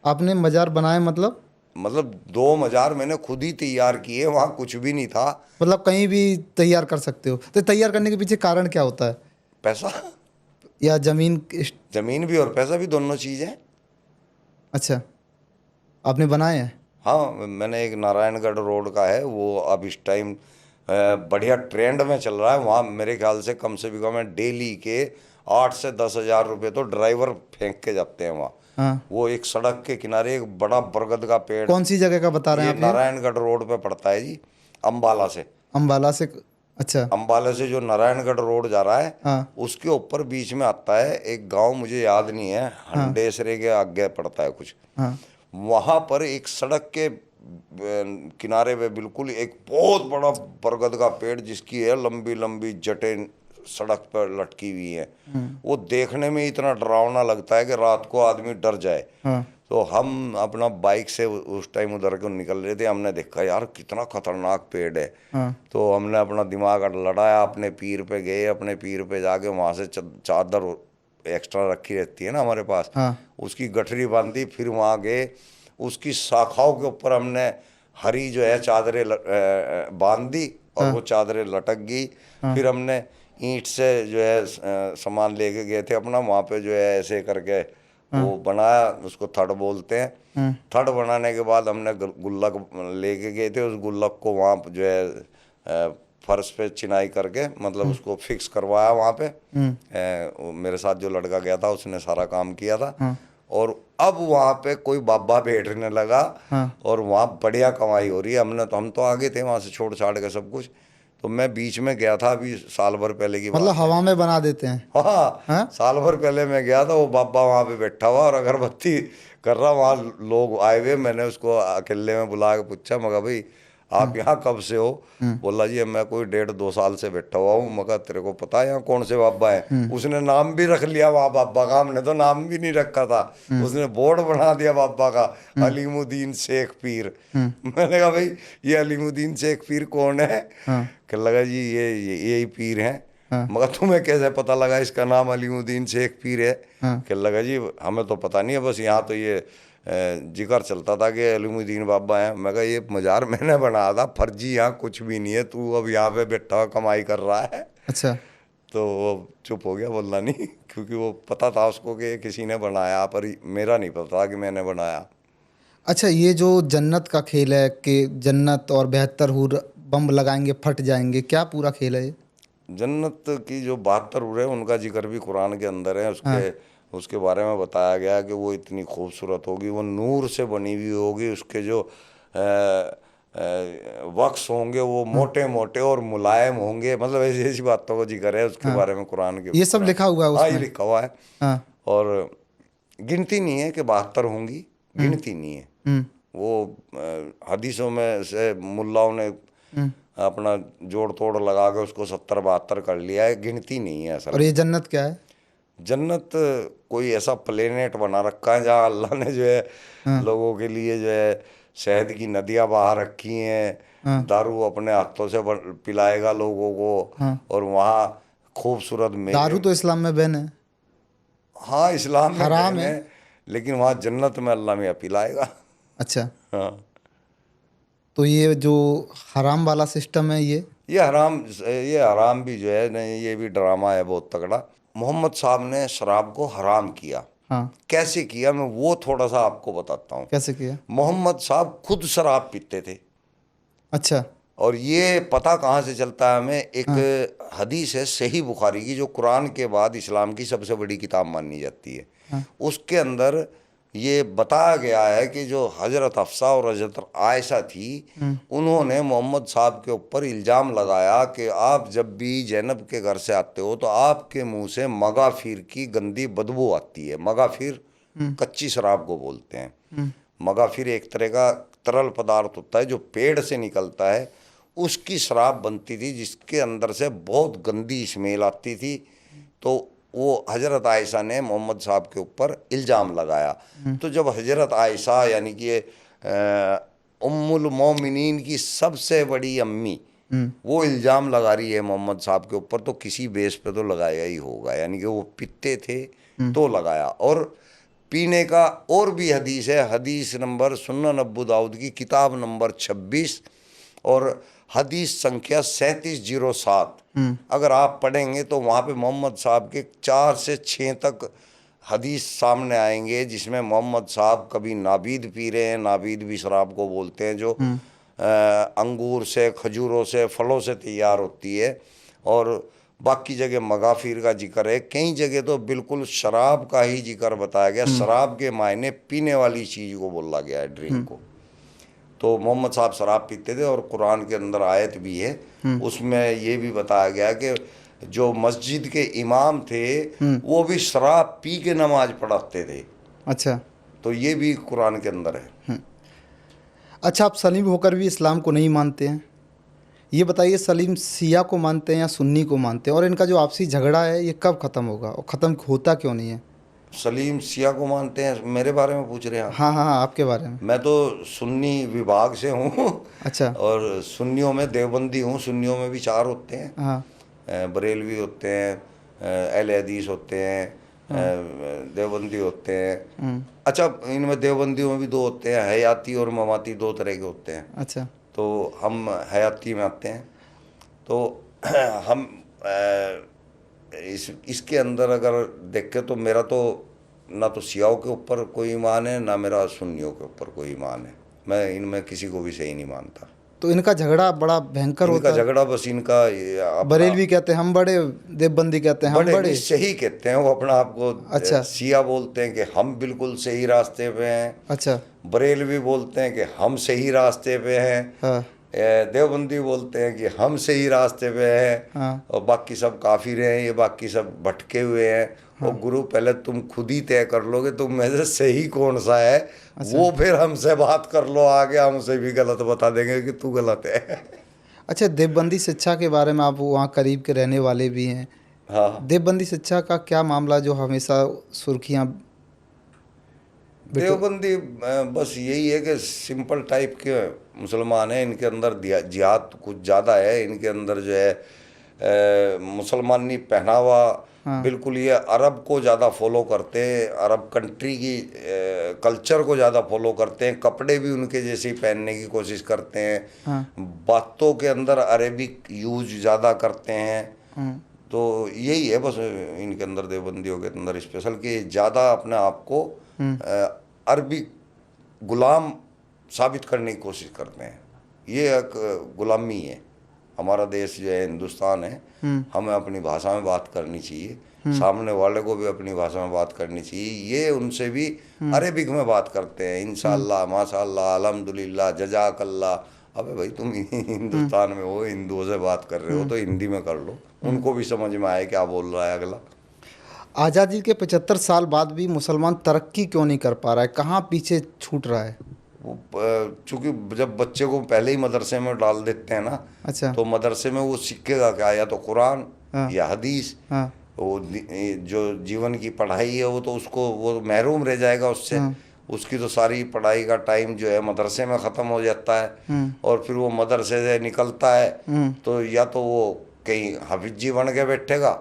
आपने मज़ार बनाए मतलब? मतलब 2 मज़ार मैंने खुद ही तैयार किए, वहाँ कुछ भी नहीं था। मतलब कहीं भी तैयार कर सकते हो? तो तैयार करने के पीछे कारण क्या होता है? पैसा, या ज़मीन ज़मीन भी और पैसा भी, दोनों चीज़ है। अच्छा, आपने बनाए हैं? हाँ, मैंने एक नारायणगढ़ रोड का है, वो अब इस टाइम बढ़िया ट्रेंड में चल रहा है। वहाँ मेरे ख्याल से कम से कम डेली के 8 से 10 हज़ार रुपये तो ड्राइवर फेंक के जाते हैं वहाँ। हाँ। वो एक सड़क के किनारे एक बड़ा बरगद का पेड़, कौन सी जगह का बता रहे ये हैं आप? ये नारायणगढ़ रोड पे पड़ता है जी, अम्बाला से। अम्बाला से? अच्छा। अम्बाला से जो नारायणगढ़ रोड जा रहा है, हाँ उसके ऊपर बीच में आता है एक गांव, मुझे याद नहीं है, हंडेसरे के आगे पड़ता है कुछ। हाँ वहां पर एक सड़क के किनारे पे बिल्कुल एक बहुत बड़ा बरगद का पेड़, जिसकी है लंबी लंबी जटें सड़क पर लटकी हुई है। वो देखने में इतना डरावना लगता है कि रात को आदमी डर जाए। हाँ तो हम अपना बाइक से उस टाइम उधर को निकल रहे थे, हमने देखा यार कितना खतरनाक पेड़ है। हाँ तो हमने अपना दिमाग लड़ाया, अपने पीर पे गए, अपने पीर पे जाके वहाँ से चादर एक्स्ट्रा रखी रहती है ना हमारे पास, हाँ उसकी गठरी बांधी, फिर वहाँ गए, उसकी शाखाओं के ऊपर हमने हरी जो है चादरें बांध दी, और वो चादरें लटक गई। फिर हमने ईंट से जो है सामान लेके गए थे अपना, वहाँ पे जो है ऐसे करके वो बनाया, उसको थड़ बोलते हैं। थड़ बनाने के बाद हमने गुल्लक लेके गए थे, उस गुल्लक को वहाँ जो है फर्श पे चिनाई करके, मतलब उसको फिक्स करवाया वहाँ पे। मेरे साथ जो लड़का गया था उसने सारा काम किया था। और अब वहाँ पे कोई बाबा बैठने लगा, और वहाँ बढ़िया कमाई हो रही है। हम तो आगे थे वहाँ से छोड़ छाड़ के सब कुछ। तो मैं बीच में गया था, अभी साल भर पहले की मतलब बात है। हवा में बना देते हैं? हाँ, हाँ? साल भर पहले मैं गया था, वो बाबा वहाँ पे बैठा हुआ और अगरबत्ती कर रहा, वहाँ लोग आए हुए। मैंने उसको अकेले में बुला के पूछा, मगा भाई आप यहाँ कब से हो? बोला जी मैं कोई 1.5-2 साल से बैठा हुआ हूँ। मगर तेरे को पता है यहाँ कौन से बाबा हैं? उसने नाम भी रख लिया वहाँ बाबा का, हमने तो नाम भी नहीं रखा था। उसने बोर्ड बना दिया बाबा का, अलीमुद्दीन शेख पीर। मैंने कहा भाई ये अलीमुद्दीन शेख पीर कौन है? कहने लगा जी यही पीर हैं। मगर तुम्हें कैसे पता लगा इसका नाम अलीमुद्दीन शेख पीर है? कहने लगा जी हमें तो पता नहीं है, बस यहाँ तो ये जिक्र चलता था कि अलीमुद्दीन बाबा हैं। मैं कहा ये मज़ार मैंने बनाया था, फर्जी यहाँ कुछ भी नहीं है, तू अब यहाँ पे बैठा हुआ कमाई कर रहा है। अच्छा। तो वो चुप हो गया, बोलना नहीं, क्योंकि वो पता था उसको कि किसी ने बनाया, पर मेरा नहीं पता कि मैंने बनाया। अच्छा, ये जो जन्नत का खेल है कि जन्नत और 72 हूर बम लगाएंगे फट जाएंगे, क्या पूरा खेल है ये? जन्नत की जो 72 हूर है उनका जिक्र भी कुरान के अंदर है। उसके बारे में बताया गया है कि वो इतनी खूबसूरत होगी, वो नूर से बनी हुई होगी, उसके जो वक्स होंगे वो मोटे मोटे और मुलायम होंगे, मतलब ऐसी ऐसी बातों का जिक्र है उसके बारे में कुरान के। ये सब लिखा हुआ है हाँ, ये उसमें? लिखा हुआ है। हाँ। और गिनती नहीं है कि 72 होंगी, गिनती नहीं है। वो हदीसों में से मुल्लाओं ने अपना जोड़ तोड़ लगा के उसको 70-72 कर लिया है, गिनती नहीं है असल और में। ये जन्नत क्या है? जन्नत कोई ऐसा प्लेनेट बना रखा है जहाँ अल्लाह ने जो है लोगों के लिए जो है शहद की नदियाँ बहा रखी हैं, दारू अपने हाथों से पिलाएगा लोगों को, और वहाँ खूबसूरत दारू मेवे। तो इस्लाम में बैन है। हाँ, इस्लाम में हराम बैन है। है, लेकिन वहाँ जन्नत में अल्लाह में पिलाएगा। अच्छा, हाँ, तो ये जो हराम वाला सिस्टम है ये हराम भी जो है नहीं, ये भी ड्रामा है बहुत तगड़ा। मोहम्मद साहब ने शराब को हराम किया। हाँ, कैसे किया मैं वो थोड़ा सा आपको बताता हूँ। कैसे किया? मोहम्मद साहब खुद शराब पीते थे। अच्छा। और ये पता कहाँ से चलता है हमें, एक हदीस है सही बुखारी की, जो कुरान के बाद इस्लाम की सबसे बड़ी किताब मानी जाती है। उसके अंदर ये बताया गया है कि जो हज़रत हफ्सा और हज़रत आयशा थी, उन्होंने मोहम्मद साहब के ऊपर इल्ज़ाम लगाया कि आप जब भी जैनब के घर से आते हो तो आपके मुंह से मगाफिर की गंदी बदबू आती है। मगाफिर कच्ची शराब को बोलते हैं। मगाफिर एक तरह का तरल पदार्थ होता है जो पेड़ से निकलता है, उसकी शराब बनती थी जिसके अंदर से बहुत गंदी स्मेल आती थी। तो वो हज़रत आयशा ने मोहम्मद साहब के ऊपर इल्ज़ाम लगाया। तो जब हज़रत आयशा यानी कि उम्मुल मोमिनीन की सबसे बड़ी अम्मी वो इल्ज़ाम लगा रही है मोहम्मद साहब के ऊपर, तो किसी बेस पे तो लगाया ही होगा, यानी कि वो पीते थे तो लगाया। और पीने का और भी हदीस है, हदीस नंबर सुनन अबू दाऊद की किताब नंबर 26 और हदीस संख्या 3707 अगर आप पढ़ेंगे तो वहाँ पे मोहम्मद साहब के 4 से 6 तक हदीस सामने आएंगे, जिसमें मोहम्मद साहब कभी नाबीद पी रहे हैं। नाबीद भी शराब को बोलते हैं, जो अंगूर से, खजूरों से, फलों से तैयार होती है। और बाकी जगह मगाफिर का जिक्र है, कई जगह तो बिल्कुल शराब का ही जिक्र बताया गया। शराब के मायने पीने वाली चीज़ को बोला गया है, ड्रिंक को। तो मोहम्मद साहब शराब पीते थे, और कुरान के अंदर आयत भी है, उसमें ये भी बताया गया कि जो मस्जिद के इमाम थे वो भी शराब पी के नमाज पढ़ाते थे। अच्छा। तो ये भी कुरान के अंदर है। अच्छा, आप सलीम होकर भी इस्लाम को नहीं मानते हैं, ये बताइए सलीम शिया को मानते हैं या सुन्नी को मानते हैं, और इनका जो आपसी झगड़ा है ये कब ख़त्म होगा और ख़त्म होता क्यों नहीं है? सलीम शिया को मानते हैं, मेरे बारे में पूछ रहे हैं आप? हाँ हाँ हाँ, आपके बारे में। मैं तो सुन्नी विभाग से हूँ। अच्छा। और सुन्नियों में देवबंदी हूँ। सुन्नियों में भी 4 होते हैं, हाँ। बरेलवी होते हैं, अहले हदीस होते हैं, देवबंदी होते हैं। अच्छा, इनमें देवबंदियों में भी 2 होते हैं, हयाती और ममाती, 2 तरह के होते हैं। अच्छा। तो हम हयाती में आते हैं। तो हम इसके अंदर अगर देखें तो मेरा तो ना तो शियाओं के ऊपर कोई ईमान है, ना मेरा सुन्नियों के ऊपर कोई ईमान है। मैं इनमें किसी को भी सही नहीं मानता। तो इनका झगड़ा बड़ा भयंकर होता इनका है। झगड़ा बस इनका बरेलवी कहते हैं हम बड़े, देवबंदी कहते हैं हम बड़े बड़े। सही कहते हैं वो अपना आप को। अच्छा। शिया बोलते हैं कि हम बिल्कुल सही रास्ते पे हैं। अच्छा। बरेलवी बोलते हैं कि हम सही रास्ते पे हैं। हाँ। देवबंदी बोलते हैं कि हम सही रास्ते पे हैं। हाँ। और बाकी सब काफिर हैं, ये बाकी सब भटके हुए हैं। और गुरु पहले तुम खुद ही तय कर लोगे तुम में से सही कौन सा है। वो फिर हमसे बात कर लो आगे, हमसे भी गलत बता देंगे कि तू गलत है। अच्छा, देवबंदी शिक्षा के बारे में, आप वहाँ करीब के रहने वाले भी हैं। हाँ, देवबंदी शिक्षा का क्या मामला जो हमेशा सुर्खियाँ? देवबंदी बस यही है कि सिंपल टाइप के मुसलमान हैं। इनके अंदर जिहाद कुछ ज़्यादा है। इनके अंदर जो है मुसलमानी पहनावा बिल्कुल ये अरब को ज़्यादा फॉलो करते हैं, अरब कंट्री की कल्चर को ज़्यादा फॉलो करते हैं। कपड़े भी उनके जैसे ही पहनने की कोशिश करते हैं। बातों के अंदर अरेबिक यूज ज़्यादा करते हैं। तो यही है बस इनके अंदर, देवबंदियों के अंदर स्पेशल, कि ज़्यादा अपने आप को अरबी गुलाम साबित करने की कोशिश करते हैं। ये एक गुलामी है। हमारा देश जो है हिंदुस्तान है, हमें अपनी भाषा में बात करनी चाहिए, सामने वाले को भी अपनी भाषा में बात करनी चाहिए। ये उनसे भी अरेबिक में बात करते हैं, इंशाअल्लाह, माशाअल्लाह, अल्हम्दुलिल्लाह, जज़ाकल्लाह। अबे भाई तुम हिंदुस्तान में हो, हिंदुओं से बात कर रहे हो तो हिंदी में कर लो, उनको भी समझ में आए क्या बोल रहा है अगला। आज़ादी के 75 साल बाद भी मुसलमान तरक्की क्यों नहीं कर पा रहा है, कहाँ पीछे छूट रहा है? चूँकि जब बच्चे को पहले ही मदरसे में डाल देते हैं ना, अच्छा। तो मदरसे में वो सीखेगा क्या, या तो कुरान या हदीस। हाँ। वो जो जीवन की पढ़ाई है वो तो उसको वो महरूम रह जाएगा उससे। उसकी तो सारी पढ़ाई का टाइम जो है मदरसे में ख़त्म हो जाता है। और फिर वो मदरसे से निकलता है तो या तो वो कहीं हाफिजी बन के बैठेगा,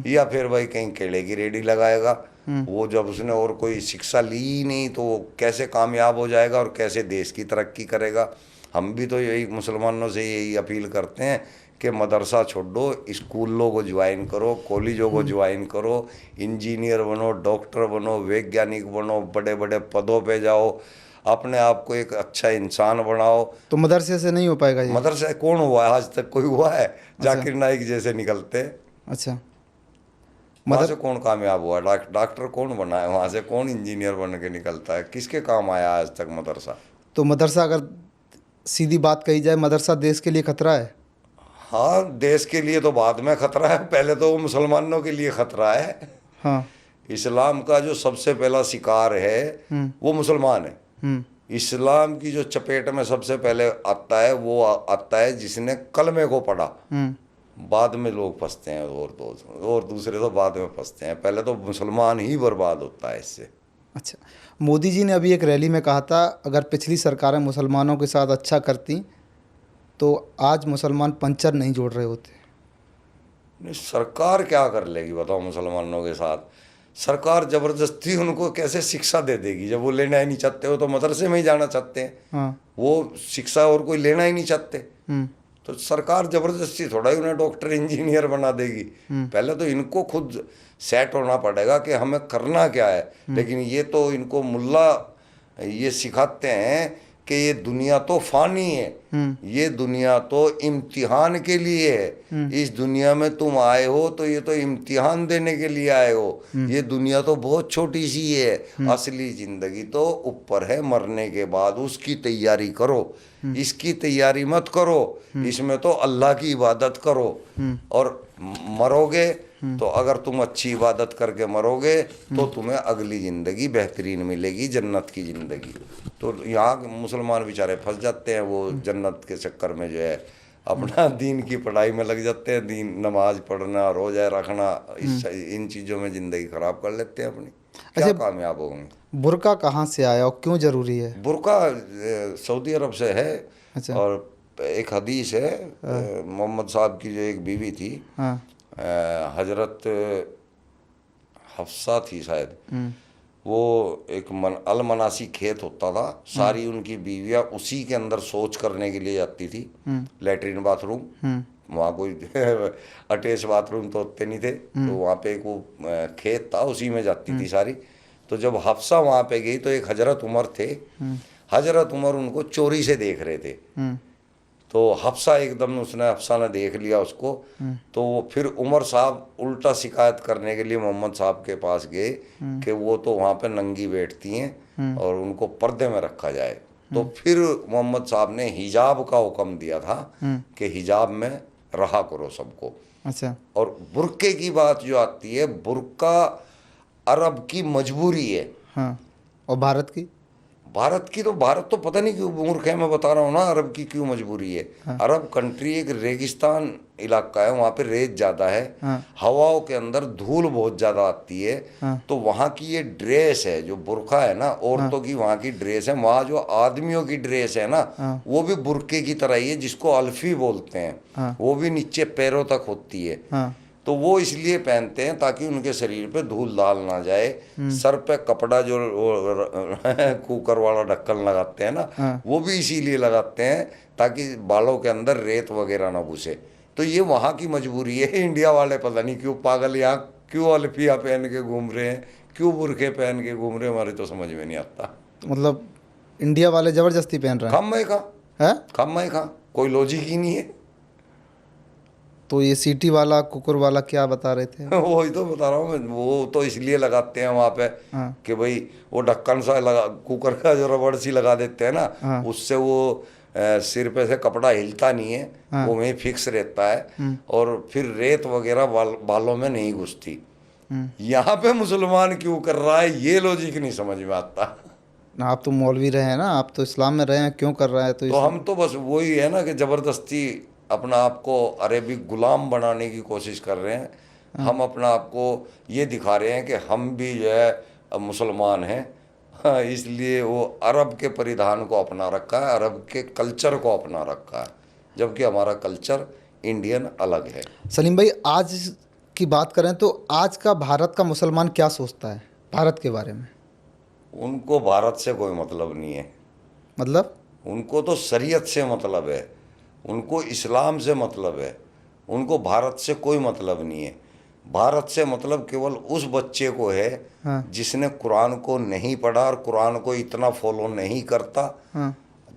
या फिर भाई कहीं केले की रेडी लगाएगा। वो जब उसने और कोई शिक्षा ली ही नहीं तो वो कैसे कामयाब हो जाएगा और कैसे देश की तरक्की करेगा। हम भी तो यही मुसलमानों से यही अपील करते हैं कि मदरसा छोड़ो, स्कूलों को ज्वाइन करो, कॉलेजों को ज्वाइन करो, इंजीनियर बनो, डॉक्टर बनो, वैज्ञानिक बनो, बड़े बड़े पदों पे जाओ, अपने आप को एक अच्छा इंसान बनाओ। तो मदरसे से नहीं हो पाएगा ये? मदरसा कौन हुआ है आज तक? कोई हुआ है? जाकिर नाइक जैसे निकलते। अच्छा। वहाँ से कौन कामयाब हुआ? डॉक्टर कौन बना है? वहाँ से कौन इंजीनियर बन के निकलता है? किसके काम आया आज तक मदरसा? तो मदरसा, अगर सीधी बात कही जाए, मदरसा देश के लिए खतरा है? हाँ, देश के लिए तो बाद में खतरा है, पहले तो वो मुसलमानों के लिए खतरा है। हाँ। इस्लाम का जो सबसे पहला शिकार है वो मुसलमान है। इस्लाम की जो चपेट में सबसे पहले आता है वो आता है जिसने कलमे को पढ़ा। बाद में लोग फंसते हैं और दूसरे तो बाद में फंसते हैं, पहले तो मुसलमान ही बर्बाद होता है इससे। अच्छा, मोदी जी ने अभी एक रैली में कहा था अगर पिछली सरकारें मुसलमानों के साथ अच्छा करती तो आज मुसलमान पंचर नहीं जोड़ रहे होते। नहीं, सरकार क्या कर लेगी बताओ मुसलमानों के साथ? सरकार ज़बरदस्ती उनको कैसे शिक्षा दे देगी? जब वो लेना ही नहीं चाहते हो तो मदरसे में ही जाना चाहते हैं। हाँ। वो शिक्षा और कोई लेना ही नहीं चाहते। तो सरकार जबरदस्ती थोड़ा ही उन्हें डॉक्टर इंजीनियर बना देगी। पहले तो इनको खुद सेट होना पड़ेगा कि हमें करना क्या है। लेकिन ये तो इनको मुल्ला ये सिखाते हैं कि ये दुनिया तो फानी है, ये दुनिया तो इम्तिहान के लिए है। इस दुनिया में तुम आए हो तो ये तो इम्तिहान देने के लिए आए हो। ये दुनिया तो बहुत छोटी सी है, असली जिंदगी तो ऊपर है मरने के बाद, उसकी तैयारी करो। इसकी तैयारी मत करो, इसमें तो अल्लाह की इबादत करो। और मरोगे तो अगर तुम अच्छी इबादत करके मरोगे तो तुम्हें अगली ज़िंदगी बेहतरीन मिलेगी, जन्नत की ज़िंदगी। तो यहाँ के मुसलमान बेचारे फंस जाते हैं, वो जन्नत के चक्कर में जो है अपना दीन की पढ़ाई में लग जाते हैं, दीन नमाज पढ़ना, रोज़ा रखना, इन चीज़ों में ज़िंदगी ख़राब कर लेते हैं अपनी। क्या कामयाब होंगे। बुर्का कहाँ से आया और क्यों ज़रूरी है? बुर्का सऊदी अरब से है। अच्छा। और एक हदीस है, मोहम्मद साहब की जो एक बीवी थी, हाँ। हजरत हफ्सा थी शायद, वो एक अलमनासी खेत होता था, सारी उनकी बीवियां उसी के अंदर शौच करने के लिए जाती थी। लेटरिन बाथरूम, वहाँ कोई अटैच बाथरूम तो होते नहीं थे, तो वहाँ पे एक वो खेत था, उसी में जाती थी सारी। तो जब हफ्सा वहाँ पे गई तो एक हजरत उमर थे, हजरत उमर उनको चोरी से देख रहे थे। तो हफ्सा एकदम हफ्सा ने देख लिया उसको, तो वो फिर उमर साहब उल्टा शिकायत करने के लिए मोहम्मद साहब के पास गए कि वो तो वहाँ पे नंगी बैठती हैं और उनको पर्दे में रखा जाए। तो फिर मोहम्मद साहब ने हिजाब का हुक्म दिया था कि हिजाब में रहा करो सबको। अच्छा। और बुर्के की बात जो आती है, बुर्का अरब की मजबूरी है। हाँ। और भारत की? भारत तो पता नहीं क्यों मूर्ख है, मैं बता रहा हूँ ना, अरब की क्यों मजबूरी है। अरब कंट्री एक रेगिस्तान इलाका है, वहाँ पे रेत ज़्यादा है, हवाओं के अंदर धूल बहुत ज़्यादा आती है। तो वहाँ की ये ड्रेस है जो बुर्का है ना, औरतों की वहाँ की ड्रेस है। वहाँ जो आदमियों की ड्रेस है ना, वो भी बुर्के की तरह ही है, जिसको अल्फी बोलते हैं। वो भी नीचे पैरों तक होती है। तो वो इसलिए पहनते हैं ताकि उनके शरीर पे धूल दाल ना जाए। सर पे कपड़ा जो कुकर वाला ढक्कन लगाते हैं ना, वो भी इसीलिए लगाते हैं ताकि बालों के अंदर रेत वगैरह ना घुसे। तो ये वहाँ की मजबूरी है। इंडिया वाले पता नहीं क्यों पागल यहाँ क्यों अल्फिया पहन के घूम रहे हैं, क्यों बुरखे पहन के घूम रहे हैं, हमारे तो समझ में नहीं आता। मतलब इंडिया वाले ज़बरदस्ती पहन रहे हैं? खामय खा है, खामय खा, कोई लॉजिक ही नहीं है। तो ये सीटी वाला कुकुर वाला क्या बता रहे थे? वही तो बता रहा हूँ मैं, वो तो इसलिए लगाते हैं वहाँ पे कि भाई वो ढक्कन सा लगा, कुकर का जो रबड़ सी लगा देते हैं ना, उससे वो सिर पे से कपड़ा हिलता नहीं है, वो वहीं फिक्स रहता है और फिर रेत वगैरह बालों में नहीं घुसती। यहाँ पे मुसलमान क्यों कर रहा है, ये लॉजिक नहीं समझ में आता। ना, आप तो मौलवी रहे हैं ना, आप तो इस्लाम में रहे हैं, क्यों कर रहा है? तो हम तो बस वही है ना कि ज़बरदस्ती अपना आप को अरेबिक गुलाम बनाने की कोशिश कर रहे हैं। हम अपना आप को ये दिखा रहे हैं कि हम भी जो है मुसलमान हैं, इसलिए वो अरब के परिधान को अपना रखा है, अरब के कल्चर को अपना रखा है, जबकि हमारा कल्चर इंडियन अलग है। सलीम भाई, आज की बात करें तो आज का भारत का मुसलमान क्या सोचता है भारत के बारे में? उनको भारत से कोई मतलब नहीं है। मतलब उनको तो शरीयत से मतलब है, उनको इस्लाम से मतलब है, उनको भारत से कोई मतलब नहीं है। भारत से मतलब केवल उस बच्चे को है जिसने कुरान को नहीं पढ़ा और कुरान को इतना फॉलो नहीं करता।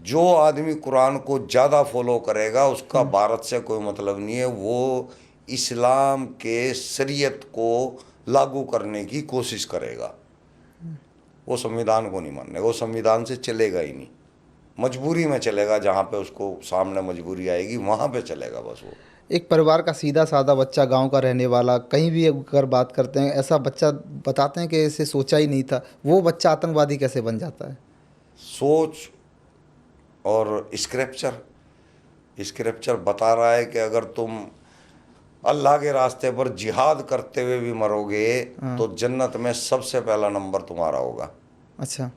जो आदमी कुरान को ज़्यादा फॉलो करेगा उसका भारत से कोई मतलब नहीं है। वो इस्लाम के शरीयत को लागू करने की कोशिश करेगा, वो संविधान को नहीं मानेगा, वो संविधान से चलेगा ही नहीं, मजबूरी में चलेगा। जहाँ पे उसको सामने मजबूरी आएगी वहाँ पे चलेगा बस। वो एक परिवार का सीधा साधा बच्चा, गांव का रहने वाला, कहीं भी अगर बात करते हैं ऐसा बच्चा बताते हैं कि इसे सोचा ही नहीं था, वो बच्चा आतंकवादी कैसे बन जाता है? सोच और स्क्रिप्चर बता रहा है कि अगर तुम अल्लाह के रास्ते पर जिहाद करते हुए भी मरोगे तो जन्नत में सबसे पहला नंबर तुम्हारा होगा। अच्छा।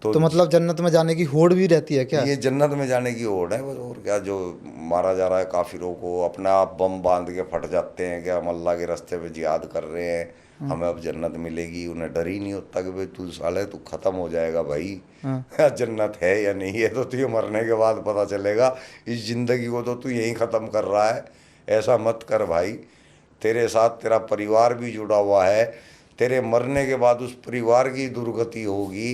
तो मतलब जन्नत में जाने की होड़ भी रहती है क्या? ये जन्नत में जाने की होड़ है बस, और क्या। जो मारा जा रहा है काफिरों को, अपने आप बम बांध के फट जाते हैं कि हम अल्लाह के रास्ते पे जिहाद कर रहे हैं, हमें अब जन्नत मिलेगी। उन्हें डर ही नहीं होता कि भाई तू साले तू खत्म हो जाएगा भाई। जन्नत है या नहीं है तो तुझे मरने के बाद पता चलेगा। इस जिंदगी को तो तू यहीं ख़त्म कर रहा है। ऐसा मत कर भाई, तेरे साथ तेरा परिवार भी जुड़ा हुआ है, तेरे मरने के बाद उस परिवार की दुर्गति होगी।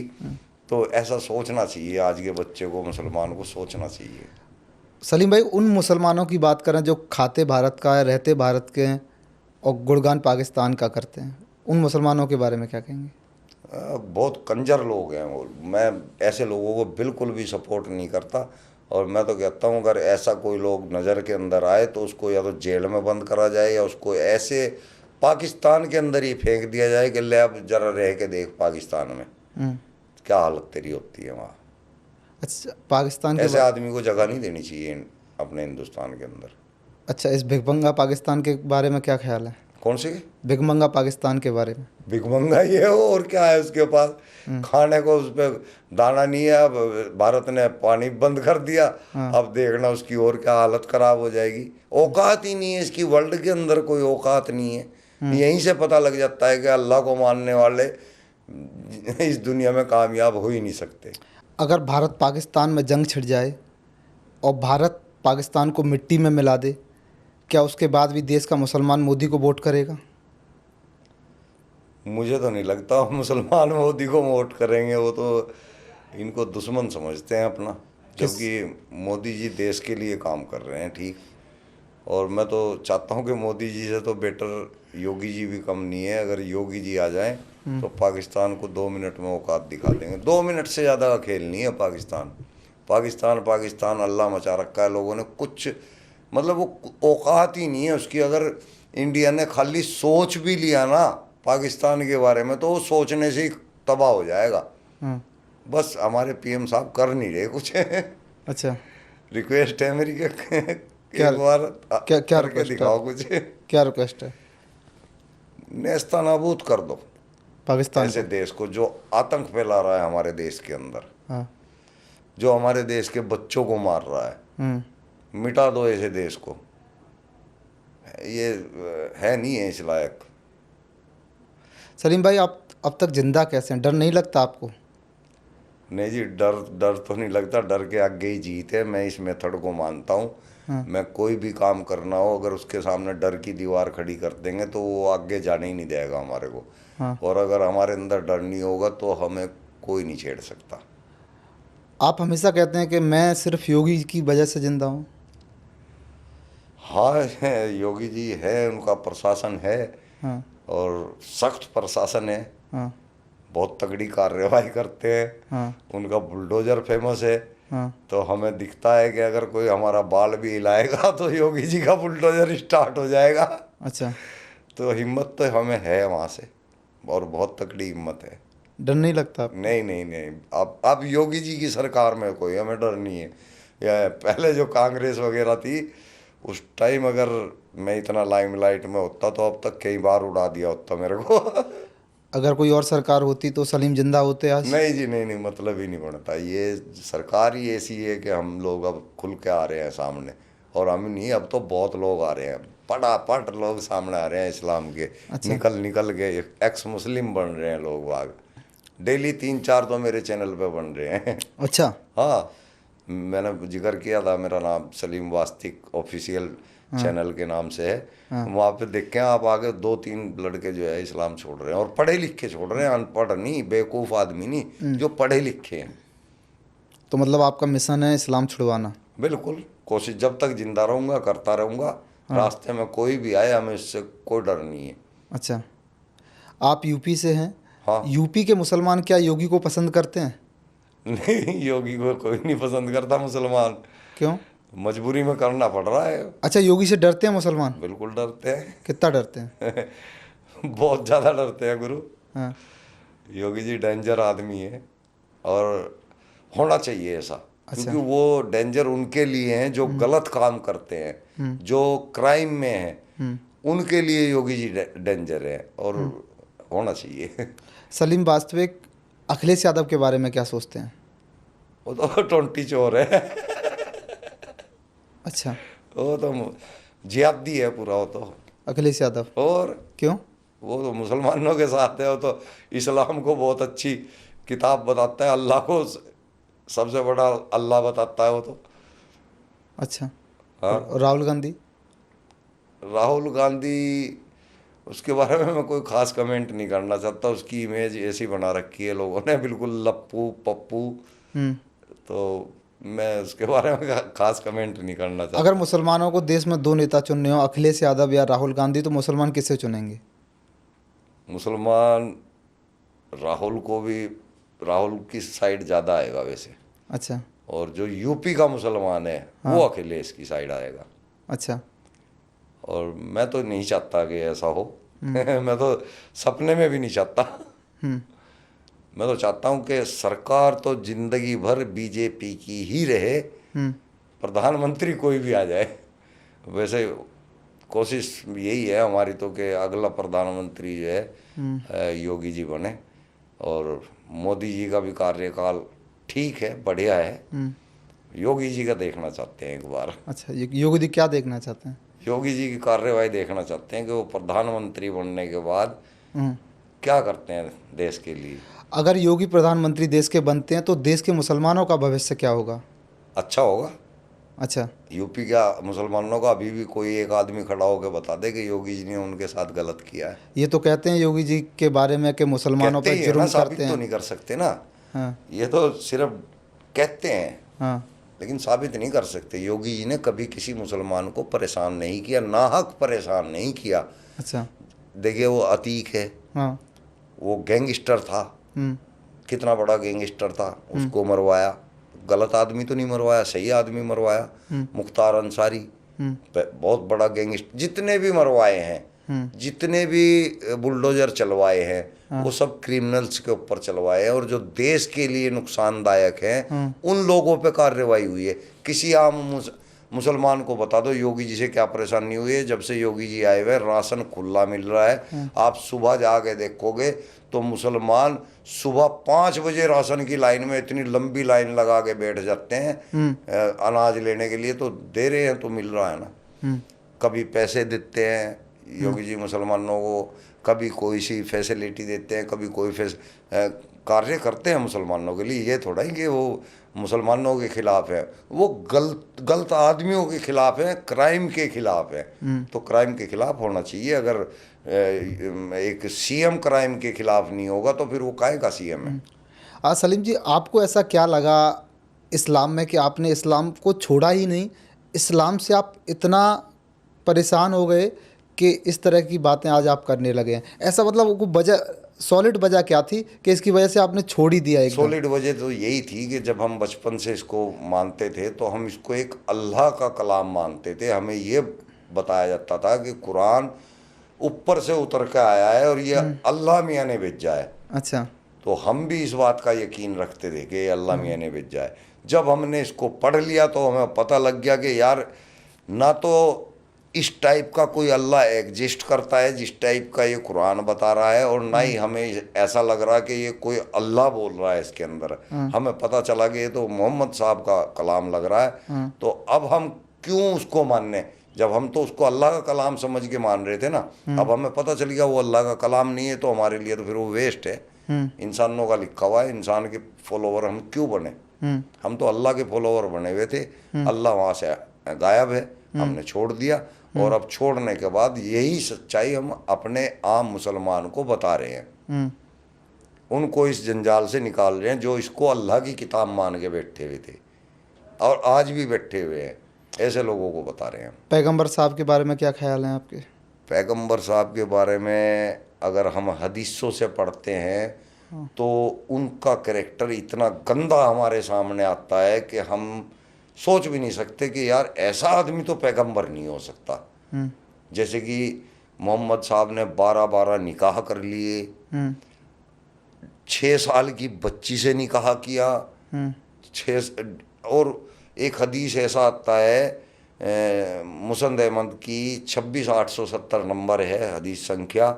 तो ऐसा सोचना चाहिए, आज के बच्चे को, मुसलमान को सोचना चाहिए। सलीम भाई, उन मुसलमानों की बात करें जो खाते भारत का है, रहते भारत के हैं और गुणगान पाकिस्तान का करते हैं, उन मुसलमानों के बारे में क्या कहेंगे? बहुत कंजर लोग हैं वो। मैं ऐसे लोगों को बिल्कुल भी सपोर्ट नहीं करता। और मैं तो कहता हूँ अगर ऐसा कोई लोग नज़र के अंदर आए तो उसको या तो जेल में बंद करा जाए, या उसको ऐसे पाकिस्तान के अंदर ही फेंक दिया जाए कि ले अब जरा रह के देख पाकिस्तान में क्या हालत तेरी होती है वहाँ। अच्छा, पाकिस्तान के ऐसे आदमी को जगह नहीं देनी चाहिए अपने हिंदुस्तान के अंदर। अच्छा, इस भिखमंगा पाकिस्तान के बारे में क्या ख्याल है? कौन सी भिखमंगा पाकिस्तान के बारे में? भिखमंगा ये हो और क्या है उसके पास, खाने को उस पर दाना नहीं है। अब भारत ने पानी बंद कर दिया, अब देखना उसकी और क्या हालत खराब हो जाएगी। औकात ही नहीं है इसकी, वर्ल्ड के अंदर कोई औकात नहीं है। यहीं से पता लग जाता है कि अल्लाह को मानने वाले इस दुनिया में कामयाब हो ही नहीं सकते। अगर भारत पाकिस्तान में जंग छिड़ जाए और भारत पाकिस्तान को मिट्टी में मिला दे, क्या उसके बाद भी देश का मुसलमान मोदी को वोट करेगा? मुझे तो नहीं लगता मुसलमान मोदी को वोट करेंगे। वो तो इनको दुश्मन समझते हैं अपना, जबकि मोदी जी देश के लिए काम कर रहे हैं, ठीक। और मैं तो चाहता हूं कि मोदी जी से तो बेटर योगी जी भी कम नहीं है। अगर योगी जी आ जाएं तो पाकिस्तान को 2 मिनट में औकात दिखा देंगे। 2 मिनट से ज़्यादा का खेल नहीं है पाकिस्तान। पाकिस्तान पाकिस्तान अल्लाह मचा रखा है लोगों ने, कुछ मतलब वो औकात ही नहीं है उसकी। अगर इंडिया ने खाली सोच भी लिया ना पाकिस्तान के बारे में तो वो सोचने से ही तबाह हो जाएगा। बस हमारे पीएम साहब कर नहीं रहे कुछ। अच्छा, रिक्वेस्ट है मेरी कि क्या एक बार क्या क्या करके रिक्वेस्ट दिखाओ है? कुछ। क्या रिक्वेस्ट है? नेस्ता नाबूद कर दो पाकिस्तान ऐसे को? देश को जो आतंक फैला रहा है हमारे देश के अंदर, हाँ। जो हमारे देश के बच्चों को मार रहा है। मिटा दो ऐसे देश को, ये है नहीं है इस लायक। सलीम भाई, आप अब तक जिंदा कैसे हैं? डर नहीं लगता आपको? नहीं जी, डर डर तो नहीं लगता। डर के आगे ही जीत है। मैं इस मेथड को मानता हूँ। मैं कोई भी काम करना हो, अगर उसके सामने डर की दीवार खड़ी कर देंगे तो वो आगे जाने ही नहीं देगा हमारे को। और अगर हमारे अंदर डर नहीं होगा तो हमें कोई नहीं छेड़ सकता। आप हमेशा कहते हैं कि मैं सिर्फ योगी की वजह से जिंदा हूँ। हाँ है, योगी जी है, उनका प्रशासन है हाँ। और सख्त प्रशासन है। हाँ। बहुत तगड़ी कार्रवाई करते हैं। हाँ। उनका बुलडोजर फेमस है। हाँ। तो हमें दिखता है कि अगर कोई हमारा बाल भी हिलाएगा तो योगी जी का बुलडोजर स्टार्ट हो जाएगा। अच्छा, तो हिम्मत तो हमें है वहाँ से, और बहुत तगड़ी हिम्मत है। डर नहीं लगता आपको? नहीं नहीं नहीं, अब योगी जी की सरकार में कोई हमें डर नहीं है। या पहले जो कांग्रेस वगैरह थी उस टाइम अगर मैं इतना लाइमलाइट में होता तो अब तक कई बार उड़ा दिया होता मेरे को। अगर कोई और सरकार होती तो सलीम जिंदा होते आज? नहीं जी, नहीं नहीं, मतलब ही नहीं बनता। ये सरकार ही ऐसी है कि हम लोग अब खुल के आ रहे हैं सामने, और हम नहीं, अब तो बहुत लोग आ रहे हैं, फटाफट लोग सामने आ रहे हैं इस्लाम के। अच्छा। निकल निकल के एक्स मुस्लिम बन रहे हैं लोग बाग। डेली 3-4 तो मेरे चैनल पे बन रहे हैं। अच्छा। हाँ, मैंने जिक्र किया था, मेरा नाम सलीम वास्तिक ऑफिशियल चैनल के नाम से है। वहाँ पे देखें आप, आगे 2-3 लड़के जो है इस्लाम छोड़ रहे हैं, और पढ़े लिखे छोड़ रहे हैं, अनपढ़ नहीं, बेवकूफ़ आदमी नहीं, जो पढ़े लिखे हैं। तो मतलब आपका मिशन है इस्लाम छुड़वाना? बिल्कुल, कोशिश जब तक जिंदा रहूँगा करता रहूँगा। रास्ते में कोई भी आए, हमें इससे कोई डर नहीं है। अच्छा, आप यूपी से हैं? हाँ। यूपी के मुसलमान क्या योगी को पसंद करते हैं? नहीं, योगी को कोई नहीं पसंद करता मुसलमान। क्यों? मजबूरी में करना पड़ रहा है। अच्छा, योगी से डरते हैं मुसलमान? बिल्कुल डरते हैं। कितना डरते हैं? बहुत ज़्यादा डरते हैं गुरु। हाँ। योगी जी डेंजर आदमी है, और होना चाहिए ऐसा। अच्छा। क्योंकि वो डेंजर उनके लिए हैं जो गलत काम करते हैं, जो क्राइम में हैं, उनके लिए योगी जी डेंजर है, और होना चाहिए। सलीम, वास्तविक अखिलेश यादव के बारे में क्या सोचते हैं? वो तो 20 चोर है। अच्छा, वो तो जिहादी है पूरा वो तो। अखिलेश यादव और क्यों? वो तो मुसलमानों के साथ है। वो तो इस्लाम को बहुत अच्छी किताब बताता है, अल्लाह को सबसे बड़ा अल्लाह बताता है वो तो। अच्छा, हाँ। और राहुल गांधी? राहुल गांधी, उसके बारे में मैं कोई खास कमेंट नहीं करना चाहता। उसकी इमेज ऐसी बना रखी है लोगों ने, बिल्कुल लप्पू पप्पू। हम्म। तो मैं उसके बारे में खास कमेंट नहीं करना अगर चाहता। मुसलमानों को देश में दो नेता चुनने हो, अखिलेश यादव या राहुल गांधी, तो मुसलमान किसे चुनेंगे? मुसलमान राहुल को भी, राहुल की साइड ज़्यादा आएगा वैसे। अच्छा। और जो यूपी का मुसलमान है वो अखिलेश की साइड आएगा। अच्छा। और मैं तो नहीं चाहता कि ऐसा हो। मैं तो सपने में भी नहीं चाहता। हम्म। मैं तो चाहता हूँ कि सरकार तो जिंदगी भर बीजेपी की ही रहे, हम्म। प्रधानमंत्री कोई भी आ जाए। वैसे कोशिश यही है हमारी तो कि अगला प्रधानमंत्री जो है योगी जी बने। और मोदी जी का भी कार्यकाल ठीक है, बढ़िया है। हम्म। योगी जी का देखना चाहते हैं एक बार। अच्छा, ये योगी जी क्या देखना चाहते हैं? योगी जी की कार्यवाही देखना चाहते हैं कि वो प्रधानमंत्री बनने के बाद हम्म। क्या करते हैं देश के लिए। अगर योगी प्रधानमंत्री देश के बनते हैं तो देश के मुसलमानों का भविष्य क्या होगा? अच्छा होगा। अच्छा। यूपी का मुसलमानों का अभी भी कोई एक आदमी खड़ा होकर बता दे कि योगी जी ने उनके साथ गलत किया है। ये तो कहते हैं योगी जी के बारे में कि मुसलमानों कहते पर ही है ना, जुर्म करते साबित तो हैं। नहीं कर सकते ना। हाँ। ये तो सिर्फ कहते हैं, हाँ। लेकिन साबित नहीं कर सकते। योगी जी ने कभी किसी मुसलमान को परेशान नहीं किया, नाहक परेशान नहीं किया। अच्छा। देखिए वो अतीक है, हाँ। वो गैंगस्टर था, हम्म। कितना बड़ा गैंगस्टर था, उसको मरवाया। गलत आदमी तो नहीं मरवाया, सही आदमी मरवाया। मुख्तार अंसारी बहुत बड़ा गैंगस्टर, जितने भी मरवाए हैं, जितने भी बुलडोजर चलवाए हैं, वो सब क्रिमिनल्स के ऊपर चलवाए हैं। और जो देश के लिए नुकसानदायक हैं उन लोगों पे कार्रवाई हुई है। किसी आम मुसलमान को बता दो योगी जी से क्या परेशानी हुई है। जब से योगी जी आए हुए राशन खुला मिल रहा है। आप सुबह जाके देखोगे तो मुसलमान सुबह 5 बजे राशन की लाइन में इतनी लंबी लाइन लगा के बैठ जाते हैं अनाज लेने के लिए। तो दे रहे हैं तो मिल रहा है ना। कभी पैसे देते हैं योगी जी मुसलमानों को, कभी कोई सी फैसिलिटी देते हैं, कभी कोई कार्य करते हैं मुसलमानों के लिए। ये थोड़ा ही कि वो मुसलमानों के खिलाफ है, वो गलत आदमियों के खिलाफ है, क्राइम के खिलाफ है। तो क्राइम के खिलाफ होना चाहिए। अगर एक सीएम क्राइम के खिलाफ नहीं होगा तो फिर वो काहे का सीएम है। सलीम जी, आपको ऐसा क्या लगा इस्लाम में कि आपने इस्लाम को छोड़ा ही नहीं? इस्लाम से आप इतना परेशान हो गए कि इस तरह की बातें आज आप करने लगे हैं। ऐसा मतलब वो वजह, सॉलिड वजह क्या थी कि इसकी वजह से आपने छोड़ ही दिया एकदम? सॉलिड वजह तो यही थी कि जब हम बचपन से इसको मानते थे तो हम इसको एक अल्लाह का कलाम मानते थे। हमें ये बताया जाता था कि कुरान ऊपर से उतर के आया है और ये अल्लाह मियाँ ने भेजा है। अच्छा। तो हम भी इस बात का यकीन रखते थे कि ये अल्लाह मियाँ ने भेजा है। जब हमने इसको पढ़ लिया तो हमें पता लग गया कि यार ना तो इस टाइप का कोई अल्लाह एग्जिस्ट करता है जिस टाइप का ये कुरान बता रहा है, और ना ही हमें ऐसा लग रहा कि ये कोई अल्लाह बोल रहा है इसके अंदर। हमें पता चला कि ये तो मोहम्मद साहब का कलाम लग रहा है। तो अब हम क्यों उसको मानने, जब हम तो उसको अल्लाह का कलाम समझ के मान रहे थे ना, अब हमें पता चल गया वो अल्लाह का कलाम नहीं है, तो हमारे लिए तो फिर वो वेस्ट है। इंसानों का लिखा हुआ है, इंसान के फॉलोवर हम क्यों बने? हम तो अल्लाह के फॉलोवर बने हुए थे। अल्लाह वहाँ से गायब है, हमने छोड़ दिया। और अब छोड़ने के बाद यही सच्चाई हम अपने आम मुसलमान को बता रहे हैं, उनको इस जंजाल से निकाल रहे हैं जो इसको अल्लाह की किताब मान के बैठे हुए थे और आज भी बैठे हुए हैं। ऐसे लोगों को बता रहे हैं। पैगंबर साहब के बारे में क्या ख्याल है आपके? पैगंबर साहब के बारे में अगर हम हदीसों से पढ़ते हैं तो उनका कैरेक्टर इतना गंदा हमारे सामने आता है कि हम सोच भी नहीं सकते कि यार ऐसा आदमी तो पैगंबर नहीं हो सकता। जैसे कि मोहम्मद साहब ने 12 निकाह कर लिए, 6 साल की बच्ची से निकाह किया। 6 और एक हदीस ऐसा आता है मुसंद अहमद की 26,870 नंबर है हदीस संख्या,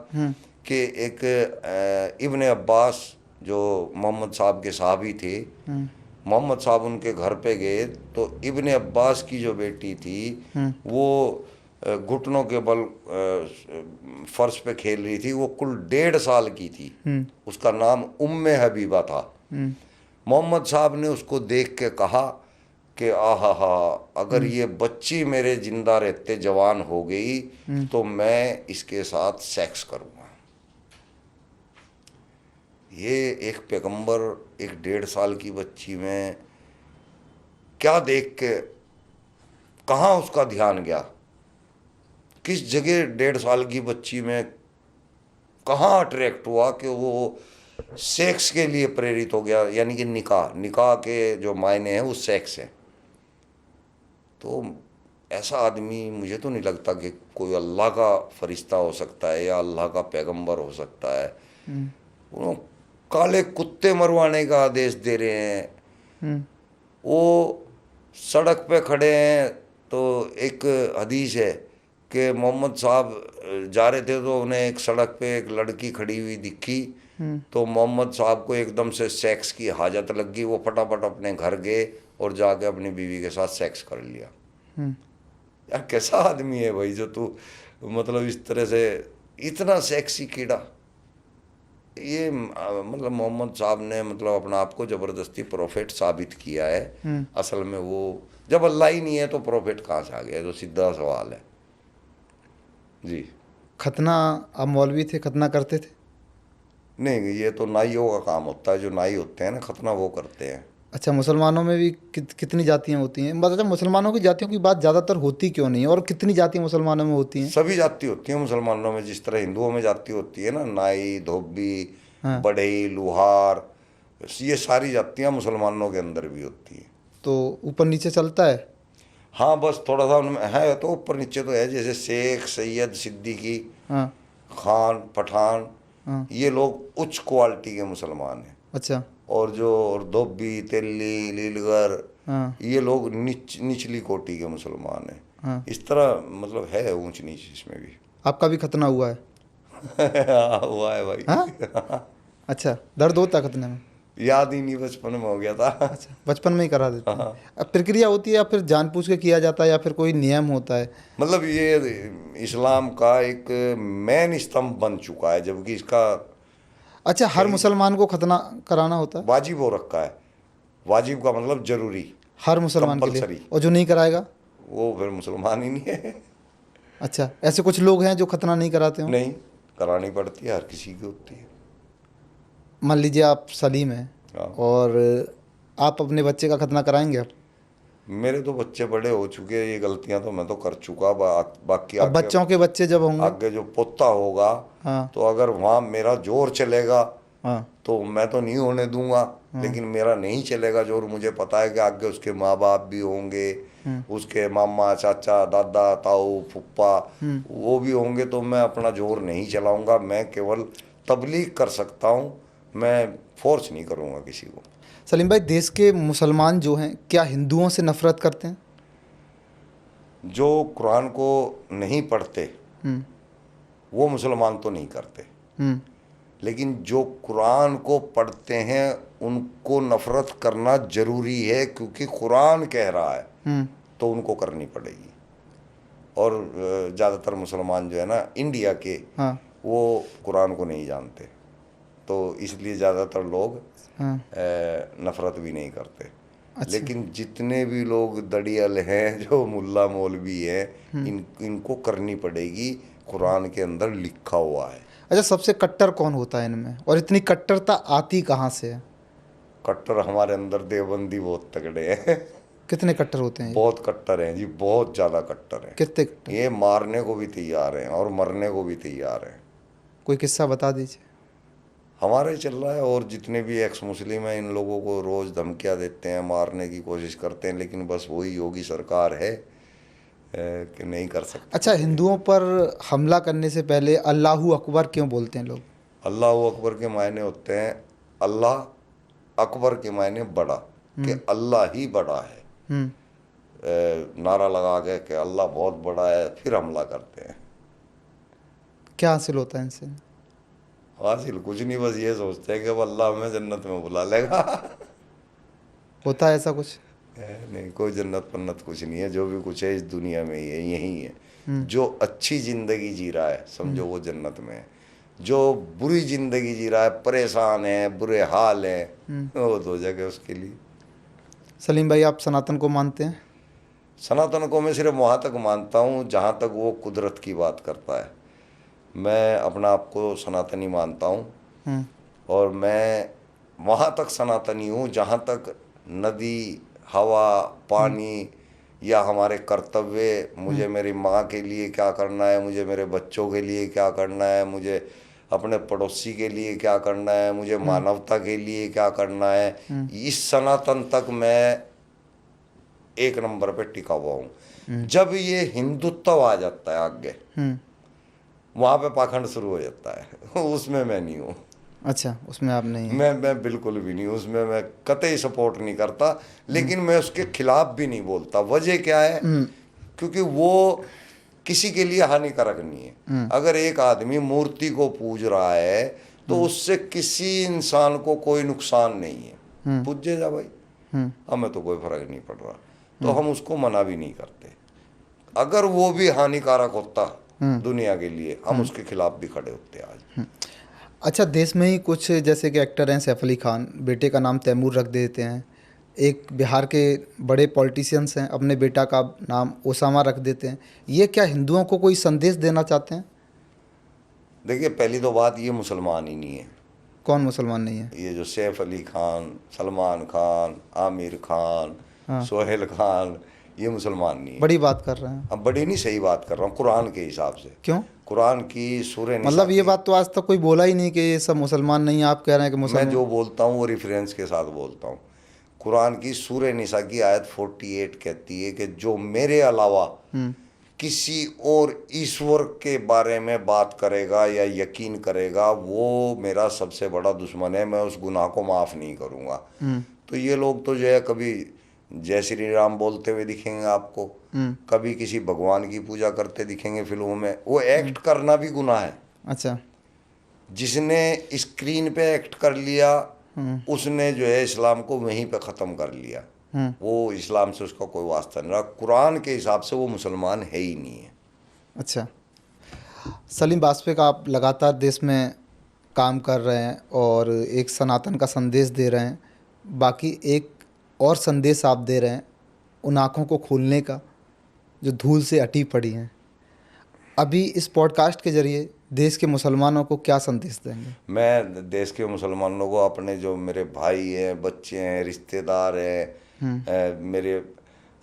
कि एक इब्ने अब्बास जो मोहम्मद साहब के साहबी थे, मोहम्मद साहब उनके घर पे गए तो इब्ने अब्बास की जो बेटी थी वो घुटनों के बल फर्श पे खेल रही थी। वो कुल 1.5 साल की थी। उसका नाम उम्मे हबीबा था। मोहम्मद साहब ने उसको देख के कहा कि आहा हा, अगर ये बच्ची मेरे जिंदा रहते जवान हो गई तो मैं इसके साथ सेक्स करूँगा। ये एक पैगंबर एक 1.5 साल की बच्ची में क्या देख के कहाँ उसका ध्यान गया, किस जगह 1.5 साल की बच्ची में कहाँ अट्रैक्ट हुआ कि वो सेक्स के लिए प्रेरित हो गया। यानी कि निकाह के जो मायने हैं वो सेक्स है। तो ऐसा आदमी मुझे तो नहीं लगता कि कोई अल्लाह का फरिश्ता हो सकता है या अल्लाह का पैगंबर हो सकता है। वो काले कुत्ते मरवाने का आदेश दे रहे हैं। वो सड़क पे खड़े हैं तो एक हदीस है कि मोहम्मद साहब जा रहे थे तो उन्हें एक सड़क पे एक लड़की खड़ी हुई दिखी तो मोहम्मद साहब को एकदम से सेक्स की हाजत लग गई। वो फटाफट अपने घर गए और जाके अपनी बीवी के साथ सेक्स कर लिया। यार कैसा आदमी है भाई जो तू मतलब इस तरह से इतना सेक्सी कीड़ा। ये मतलब मोहम्मद साहब ने मतलब अपना आप को जबरदस्ती प्रोफेट साबित किया है। असल में वो जब अल्लाह ही नहीं है तो प्रोफेट कहाँ से आ गया, तो सीधा सवाल है जी। खतना आप मौलवी थे, खतना करते थे? नहीं, ये तो नाइयों का काम होता है। जो नाई होते हैं ना, खतना वो करते हैं। अच्छा, मुसलमानों में भी कितनी जातियाँ होती हैं? मतलब मुसलमानों की जातियों की बात ज़्यादातर होती क्यों नहीं है, और कितनी जातियाँ मुसलमानों में होती हैं? सभी जाति होती हैं मुसलमानों में, जिस तरह हिंदुओं में जाति होती है ना, नाई, धोबी, हाँ। बढ़ई, लुहार, ये सारी जातियाँ मुसलमानों के अंदर भी होती हैं। तो ऊपर नीचे चलता है? हाँ, बस थोड़ा सा उनमें है तो ऊपर नीचे तो है। जैसे शेख, सैयद, सिद्दीकी, हाँ। खान, पठान, हाँ। ये लोग उच्च क्वालिटी के मुसलमान हैं। अच्छा। और जो धोबी, तेली, लीलगर, हाँ। ये लोग निचली कोटि के मुसलमान हैं। हाँ। इस तरह मतलब है ऊंच नीच इसमें भी। आपका भी खतना हुआ है? हाँ, हुआ है भाई। हाँ। अच्छा, दर्द होता है खतने में? याद ही नहीं, बचपन में हो गया था। अच्छा, बचपन में ही करा देते हैं। अब प्रक्रिया होती है या फिर जानबूझ के किया जाता है या फिर कोई नियम होता है? मतलब ये इस्लाम का एक मेन स्तंभ बन चुका है, जबकि इसका अच्छा, हर मुसलमान को खतना कराना होता है? वाजिब हो रखा है। वाजिब का मतलब जरूरी, हर मुसलमान के लिए? कंपलसरी। और जो नहीं कराएगा? वो फिर मुसलमान ही नहीं है। अच्छा, ऐसे कुछ लोग हैं जो खतना नहीं कराते हो? नहीं, करानी पड़ती है, हर किसी की होती है। मान लीजिए आप सलीम हैं हाँ। और आप अपने बच्चे का खतना कराएंगे अब? मेरे तो बच्चे बड़े हो चुके हैं, ये गलतियां तो मैं तो कर चुका। बाकी अब आगे बच्चों के बच्चे जब होंगे? आगे जो पोता होगा हाँ। तो अगर वहाँ मेरा जोर चलेगा हाँ। तो मैं तो नहीं होने दूंगा। लेकिन मेरा नहीं चलेगा जोर, मुझे पता है कि आगे उसके माँ बाप भी होंगे, उसके मामा, चाचा, दादा, ताऊ, फुप्पा, वो भी होंगे, तो मैं अपना जोर नहीं चलाऊंगा। मैं केवल तबलीग कर सकता हूँ, मैं फोर्स नहीं करूँगा किसी को। सलीम भाई, देश के मुसलमान जो हैं क्या हिंदुओं से नफरत करते हैं? जो कुरान को नहीं पढ़ते वो मुसलमान तो नहीं करते, लेकिन जो कुरान को पढ़ते हैं उनको नफरत करना जरूरी है, क्योंकि कुरान कह रहा है तो उनको करनी पड़ेगी। और ज़्यादातर मुसलमान जो है ना इंडिया के, हाँ। वो कुरान को नहीं जानते, तो इसलिए ज़्यादातर लोग हाँ। नफरत भी नहीं करते। अच्छा। लेकिन जितने भी लोग दड़ियल हैं, जो मुल्ला मौलवी हैं, इनको करनी पड़ेगी। कुरान के अंदर लिखा हुआ है। अच्छा, सबसे कट्टर कौन होता है इनमें, और इतनी कट्टरता आती कहाँ से है? कट्टर हमारे अंदर देवबंदी बहुत तगड़े हैं। कितने कट्टर होते हैं ये? बहुत कट्टर हैं जी, बहुत ज़्यादा कट्टर हैं। कितने कट्टर? ये मारने को भी तैयार हैं और मरने को भी तैयार हैं। कोई किस्सा बता दीजिए। हमारे चल रहा है, और जितने भी एक्स मुस्लिम हैं इन लोगों को रोज़ धमकियां देते हैं, मारने की कोशिश करते हैं, लेकिन बस वही योगी सरकार है कि नहीं कर सकते। अच्छा, हिंदुओं पर हमला करने से पहले अल्लाहू अकबर क्यों बोलते हैं लोग? अल्लाह अकबर के मायने होते हैं, अल्लाह अकबर के मायने बड़ा, कि अल्लाह ही बड़ा है। नारा लगा के कि अल्लाह बहुत बड़ा है, फिर हमला करते हैं। क्या हासिल होता है इनसे? हासिल कुछ नहीं, बस ये सोचते हैं कि अब अल्लाह हमें जन्नत में बुला लेगा। होता है ऐसा कुछ? नहीं, कोई जन्नत पन्नत कुछ नहीं है, जो भी कुछ है इस दुनिया में ही है, यही है। जो अच्छी जिंदगी जी रहा है समझो वो जन्नत में है, जो बुरी जिंदगी जी रहा है, परेशान है, बुरे हाल है, वो दो जगह उसके लिए। सलीम भाई, आप सनातन को मानते हैं? सनातन को मैं सिर्फ वहाँ तक मानता हूँ जहाँ तक वो कुदरत की बात करता है। मैं अपना आप को सनातनी मानता हूँ, और मैं वहाँ तक सनातनी हूँ जहाँ तक नदी, हवा, पानी या हमारे कर्तव्य, मुझे मेरी माँ के लिए क्या करना है, मुझे मेरे बच्चों के लिए क्या करना है, मुझे अपने पड़ोसी के लिए क्या करना है, मुझे मानवता के लिए क्या करना है, इस सनातन तक मैं एक नंबर पे टिका हुआ हूँ। जब ये हिंदुत्व आ जाता है आगे, वहाँ पे पाखंड शुरू हो जाता है। उसमें मैं नहीं हूँ। अच्छा, उसमें आप नहीं हैं? मैं बिल्कुल भी नहीं, उसमें मैं कतई सपोर्ट नहीं करता, लेकिन मैं उसके खिलाफ भी नहीं बोलता। वजह क्या है? क्योंकि वो किसी के लिए हानिकारक नहीं है। अगर एक आदमी मूर्ति को पूज रहा है तो उससे किसी इंसान को कोई नुकसान नहीं है, पूजे जा भाई, हमें तो कोई फर्क नहीं पड़ रहा, तो हम उसको मना भी नहीं करते। अगर वो भी हानिकारक होता दुनिया के लिए, हम उसके खिलाफ भी खड़े होते आज। अच्छा, देश में ही कुछ जैसे कि एक्टर हैं सैफ अली खान, बेटे का नाम तैमूर रख देते हैं। एक बिहार के बड़े पॉलिटिशियंस हैं, अपने बेटा का नाम ओसामा रख देते हैं। ये क्या हिंदुओं को कोई संदेश देना चाहते हैं? देखिए, पहली तो बात, ये मुसलमान ही नहीं है। कौन मुसलमान नहीं है? ये जो सैफ अली खान, सलमान खान, आमिर खान, हाँ। सोहेल खान, ये मुसलमान नहीं है। बड़ी बात कर रहे हैं। अब बड़ी नहीं, सही बात कर रहा हूँ कुरान के हिसाब से। क्यों? कुरान की सूरह निसा मतलब ये की, बात तो आज तक कोई बोला ही नहीं कि ये सब मुसलमान नहीं है। आप कह रहे हैं कि मैं मुसलमान। जो बोलता हूँ वो रेफरेंस के साथ बोलता हूँ। कुरान की सूरह निसा की आयत 48 कहती है कि जो मेरे अलावा किसी और ईश्वर के बारे में बात करेगा या यकीन करेगा, वो मेरा सबसे बड़ा दुश्मन है, मैं उस गुनाह को माफ़ नहीं करूँगा। तो ये लोग तो जो है कभी जय श्री राम बोलते हुए दिखेंगे आपको, कभी किसी भगवान की पूजा करते दिखेंगे फिल्मों में। वो एक्ट करना भी गुनाह है। अच्छा। जिसने स्क्रीन पे एक्ट कर लिया उसने जो है इस्लाम को वहीं पे ख़त्म कर लिया। वो इस्लाम से उसका कोई वास्ता नहीं रहा। कुरान के हिसाब से वो मुसलमान है ही नहीं है। अच्छा, सलीम वाजपेयी का आप लगातार देश में काम कर रहे हैं और एक सनातन का संदेश दे रहे हैं। बाकी एक और संदेश आप दे रहे हैं उन आँखों को खोलने का जो धूल से अटी पड़ी हैं। अभी इस पॉडकास्ट के ज़रिए देश के मुसलमानों को क्या संदेश देंगे? मैं देश के मुसलमानों को, अपने जो मेरे भाई हैं, बच्चे हैं, रिश्तेदार हैं, मेरे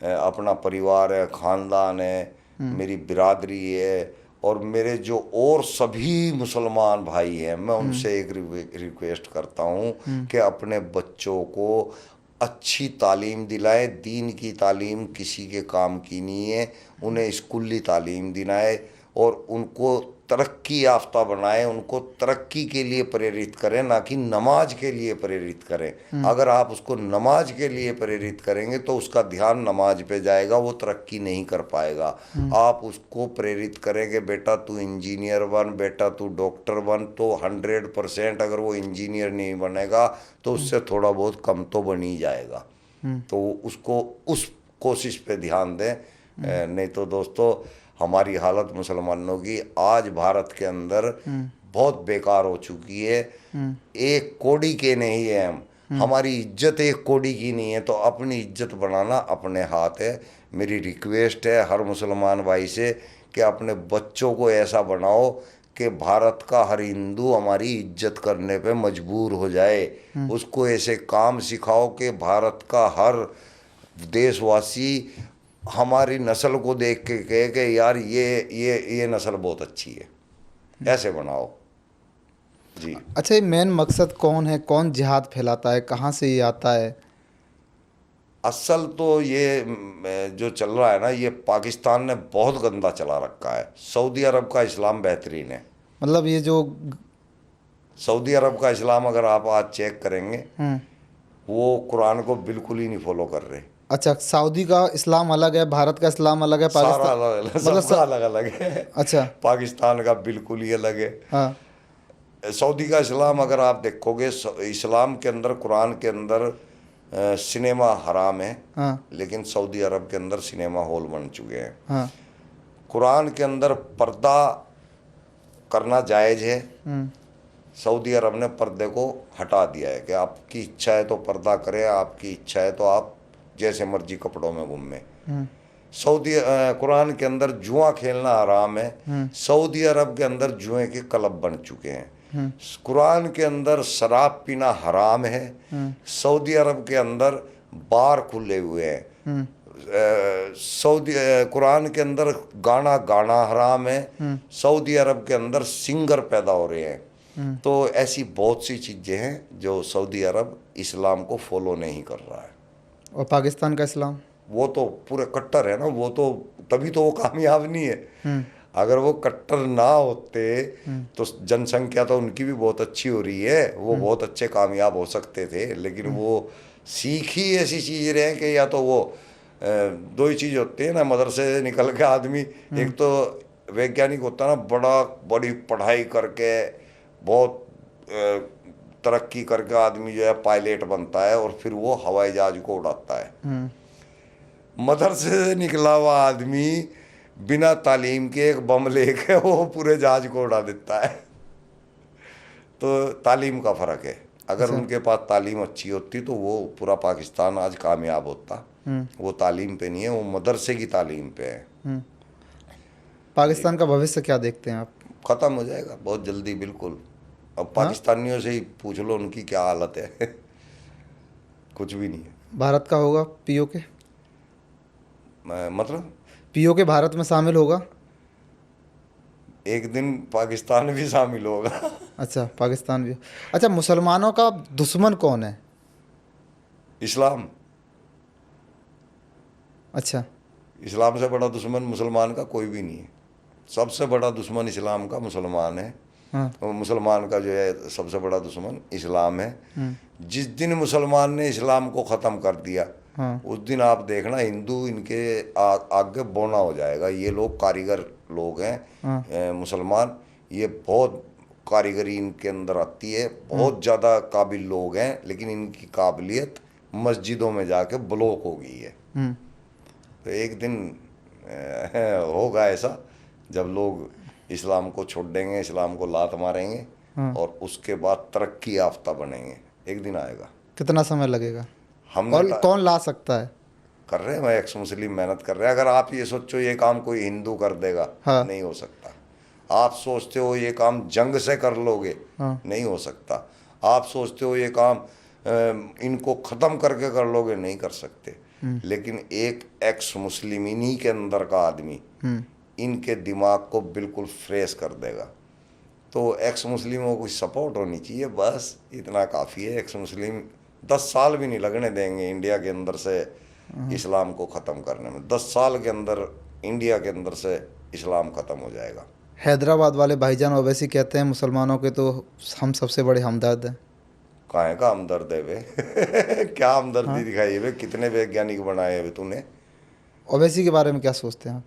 अपना परिवार है, ख़ानदान है, मेरी बिरादरी है, और मेरे जो और सभी मुसलमान भाई हैं, मैं उनसे एक रिक्वेस्ट करता हूँ कि अपने बच्चों को अच्छी तालीम दिलाए। दीन की तालीम किसी के काम की नहीं है, उन्हें स्कूली तालीम दिलाए और उनको तरक्की याफ्ता बनाए, उनको तरक्की के लिए प्रेरित करें, ना कि नमाज के लिए प्रेरित करें। अगर आप उसको नमाज के लिए प्रेरित करेंगे तो उसका ध्यान नमाज पे जाएगा, वो तरक्की नहीं कर पाएगा। आप उसको प्रेरित करेंगे, बेटा तू इंजीनियर बन, बेटा तू डॉक्टर बन, तो 100% अगर वो इंजीनियर नहीं बनेगा तो उससे थोड़ा बहुत कम तो बन ही जाएगा। तो उसको उस कोशिश पे ध्यान दें। नहीं तो दोस्तों, हमारी हालत मुसलमानों की आज भारत के अंदर बहुत बेकार हो चुकी है। एक कौड़ी के नहीं है हम, हमारी इज्जत एक कौड़ी की नहीं है। तो अपनी इज्जत बनाना अपने हाथ है। मेरी रिक्वेस्ट है हर मुसलमान भाई से कि अपने बच्चों को ऐसा बनाओ कि भारत का हर हिंदू हमारी इज्जत करने पे मजबूर हो जाए। उसको ऐसे काम सिखाओ कि भारत का हर देशवासी हमारी नस्ल को देख के कहे कि यार ये नस्ल बहुत अच्छी है। ऐसे बनाओ जी। अच्छा, ये मेन मकसद कौन है? कौन जिहाद फैलाता है? कहाँ से ये आता है? असल तो ये जो चल रहा है ना, ये पाकिस्तान ने बहुत गंदा चला रखा है। सऊदी अरब का इस्लाम बेहतरीन है। मतलब ये जो सऊदी अरब का इस्लाम अगर आप आज चेक करेंगे, वो कुरान को बिल्कुल ही नहीं फॉलो कर रहे। अच्छा, सऊदी का इस्लाम अलग है, भारत का इस्लाम अलग है, सारा पाकिस्तान अलग अलग, मतलब सबका अलग अलग है। अच्छा। पाकिस्तान का बिल्कुल ही अलग है। हाँ। सऊदी का इस्लाम अगर आप देखोगे, इस्लाम के अंदर, कुरान के अंदर सिनेमा हराम है, हाँ लेकिन सऊदी अरब के अंदर सिनेमा हॉल बन चुके हैं। हाँ। कुरान के अंदर पर्दा करना जायज़ है, सऊदी अरब ने पर्दे को हटा दिया है कि आपकी इच्छा है तो पर्दा करें, आपकी इच्छा है तो आप जैसे मर्जी कपड़ों में घूमें। कुरान के अंदर जुआ खेलना हराम है, सऊदी अरब के अंदर जुए के क्लब बन चुके हैं। कुरान के अंदर शराब पीना हराम है, सऊदी अरब के अंदर बार खुले हुए हैं। कुरान के अंदर गाना गाना हराम है, सऊदी अरब के अंदर सिंगर पैदा हो रहे हैं। तो ऐसी बहुत सी चीज़ें हैं जो सऊदी अरब इस्लाम को फॉलो नहीं कर रहा है। और पाकिस्तान का इस्लाम, वो तो पूरे कट्टर है ना, वो तो तभी तो वो कामयाब नहीं है। अगर वो कट्टर ना होते तो जनसंख्या तो उनकी भी बहुत अच्छी हो रही है, वो बहुत अच्छे कामयाब हो सकते थे। लेकिन वो सीख ही ऐसी चीज़ रहे कि या तो वो दो ही चीज़ होती है ना, मदरसे से निकल के आदमी एक तो वैज्ञानिक होता है ना, बड़ी पढ़ाई करके बहुत तरक्की करके आदमी जो है पायलट बनता है और फिर वो हवाई जहाज को उड़ाता है। मदरसे से निकला हुआ आदमी बिना तालीम के एक बम लेके वो पूरे जहाज को उड़ा देता है। तो तालीम का फ़र्क है। अगर उनके पास तालीम अच्छी होती तो वो पूरा पाकिस्तान आज कामयाब होता। वो तालीम पे नहीं है, वो मदरसे की तालीम पे है। पाकिस्तान का भविष्य क्या देखते हैं आप? ख़त्म हो जाएगा बहुत जल्दी, बिल्कुल। अब पाकिस्तानियों से ही पूछ लो उनकी क्या हालत है। कुछ भी नहीं है। भारत का होगा पीओके? मतलब पीओके भारत में शामिल होगा? एक दिन पाकिस्तान भी शामिल होगा। अच्छा, पाकिस्तान भी। अच्छा, मुसलमानों का दुश्मन कौन है? इस्लाम। अच्छा। इस्लाम से बड़ा दुश्मन मुसलमान का कोई भी नहीं है। सबसे बड़ा दुश्मन इस्लाम का मुसलमान है। हाँ। और मुसलमान का जो है सबसे बड़ा दुश्मन इस्लाम है। जिस दिन मुसलमान ने इस्लाम को ख़त्म कर दिया, हाँ। उस दिन आप देखना हिंदू इनके आगे बौना हो जाएगा। ये लोग कारीगर लोग हैं, मुसलमान। ये बहुत कारीगरी इनके अंदर आती है, बहुत ज़्यादा काबिल लोग हैं, लेकिन इनकी काबिलियत मस्जिदों में जाके ब्लॉक हो गई है। तो एक दिन होगा ऐसा जब लोग इस्लाम को छोड़ देंगे, इस्लाम को लात मारेंगे और उसके बाद तरक्की याफ्ता बनेंगे। एक दिन आएगा। कितना समय लगेगा? हमने कौन ला सकता है? कर रहे हैं, मैं एक्स मुस्लिम मेहनत कर रहे हैं। अगर आप ये सोचो ये काम कोई हिंदू कर देगा, हाँ। नहीं हो सकता। आप सोचते हो ये काम जंग से कर लोगे, हाँ। नहीं हो सकता। आप सोचते हो ये काम इनको ख़त्म करके कर लोगे, नहीं कर सकते। लेकिन एक एक्स मुस्लिम इन्हीं के अंदर का आदमी इनके दिमाग को बिल्कुल फ्रेश कर देगा। तो एक्स मुस्लिमों को सपोर्ट होनी चाहिए, बस इतना काफ़ी है। एक्स मुस्लिम 10 साल भी नहीं लगने देंगे इंडिया के अंदर से इस्लाम को ख़त्म करने में। 10 साल के अंदर इंडिया के अंदर से इस्लाम ख़त्म हो जाएगा। हैदराबाद वाले भाईजान ओवैसी कहते हैं मुसलमानों के तो हम सबसे बड़े हमदर्द हैं। काहे का हमदर्द है वे? क्या हमदर्दी दिखाई है वे? कितने वैज्ञानिक बनाए हैं वे तूने? ओवैसी के बारे में क्या सोचते हैं आप?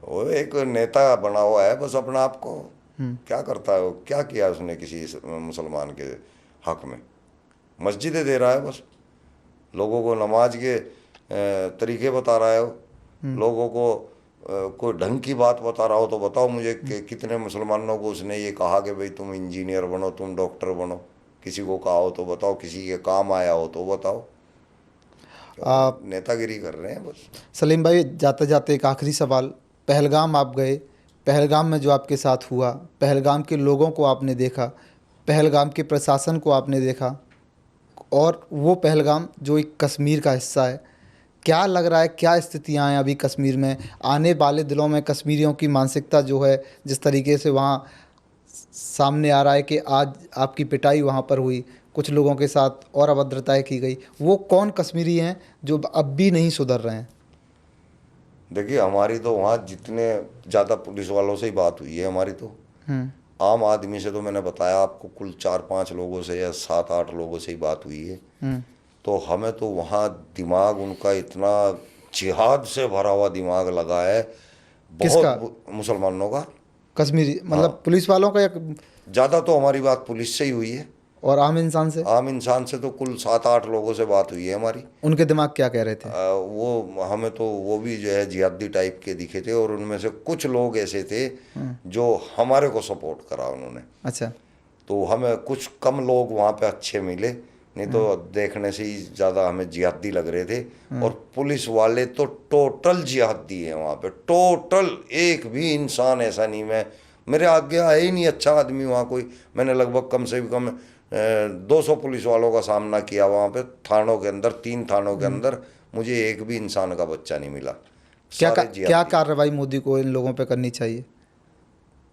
वो एक नेता बना हुआ है बस अपना आप को। क्या करता है वो? क्या किया उसने किसी मुसलमान के हक में? मस्जिदें दे रहा है बस, लोगों को नमाज के तरीके बता रहा है वो। लोगों को कोई ढंग की बात बता रहा हो तो बताओ मुझे कि कितने मुसलमानों को उसने ये कहा कि भाई तुम इंजीनियर बनो, तुम डॉक्टर बनो? किसी को कहा हो तो बताओ, किसी के काम आया हो तो बताओ। आप नेतागिरी कर रहे हैं बस। सलीम भाई, जाते जाते एक आखिरी सवाल। पहलगाम आप गए, पहलगाम में जो आपके साथ हुआ, पहलगाम के लोगों को आपने देखा, पहलगाम के प्रशासन को आपने देखा, और वो पहलगाम जो एक कश्मीर का हिस्सा है, क्या लग रहा है, क्या स्थितियाँ हैं अभी कश्मीर में? आने वाले दिनों में कश्मीरियों की मानसिकता जो है, जिस तरीके से वहाँ सामने आ रहा है कि आज आपकी पिटाई वहाँ पर हुई, कुछ लोगों के साथ और अभद्रताएँ की गई, वो कौन कश्मीरी हैं जो अब भी नहीं सुधर रहे हैं? देखिए, हमारी तो वहाँ जितने ज़्यादा पुलिस वालों से ही बात हुई है हमारी, तो आम आदमी से तो मैंने बताया आपको कुल 4-5 लोगों से या 7-8 लोगों से ही बात हुई है। तो हमें तो वहाँ दिमाग उनका इतना जिहाद से भरा हुआ दिमाग लगा है, बहुत। मुसलमानों का? कश्मीरी मतलब पुलिस वालों का या ज़्यादा तो हमारी बात पुलिस से ही हुई है, और आम इंसान से? आम इंसान से तो कुल 7-8 लोगों से बात हुई है हमारी। उनके दिमाग क्या कह रहे थे? वो हमें तो वो भी जो है जिहादी टाइप के दिखे थे, और उनमें से कुछ लोग ऐसे थे जो हमारे को सपोर्ट करा उन्होंने। अच्छा। तो हमें कुछ कम लोग वहाँ पे अच्छे मिले, नहीं तो देखने से ही ज़्यादा हमें जिहादी लग रहे थे। और पुलिस वाले तो टोटल जिहादी है वहाँ पे, टोटल। एक भी इंसान ऐसा नहीं, मेरे आगे आया ही नहीं अच्छा आदमी वहाँ कोई। मैंने लगभग कम से कम 200 पुलिस वालों का सामना किया वहाँ पे, थानों के अंदर, 3 थानों के अंदर। मुझे एक भी इंसान का बच्चा नहीं मिला, सारे क्या जिहादी। कार्रवाई मोदी को इन लोगों पे करनी चाहिए?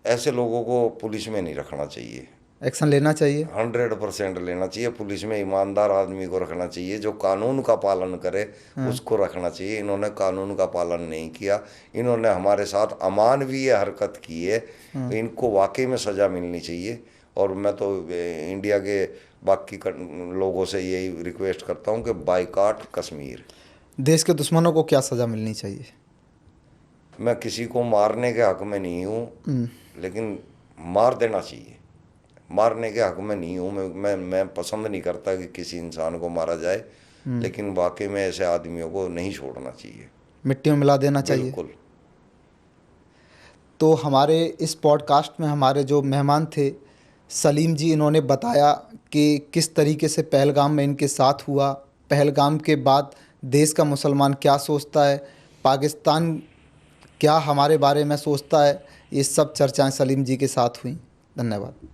ऐसे लोगों को पुलिस में नहीं रखना चाहिए, एक्शन लेना चाहिए? 100% लेना चाहिए। पुलिस में ईमानदार आदमी को रखना चाहिए, जो कानून का पालन करे उसको रखना चाहिए। इन्होंने कानून का पालन नहीं किया, इन्होंने हमारे साथ अमानवीय हरकत की है। इनको वाकई में सज़ा मिलनी चाहिए। और मैं तो इंडिया के बाकी लोगों से यही रिक्वेस्ट करता हूँ कि बाइकाट कश्मीर। देश के दुश्मनों को क्या सज़ा मिलनी चाहिए? मैं किसी को मारने के हक में नहीं हूँ, लेकिन मार देना चाहिए। मारने के हक में नहीं हूँ मैं पसंद नहीं करता कि किसी इंसान को मारा जाए, लेकिन वाकई में ऐसे आदमियों को नहीं छोड़ना चाहिए, मिट्टी में मिला देना चाहिए। बिल्कुल। तो हमारे इस पॉडकास्ट में हमारे जो मेहमान थे सलीम जी, इन्होंने बताया कि किस तरीके से पहलगाम में इनके साथ हुआ, पहलगाम के बाद देश का मुसलमान क्या सोचता है, पाकिस्तान क्या हमारे बारे में सोचता है। ये सब चर्चाएं सलीम जी के साथ हुई। धन्यवाद।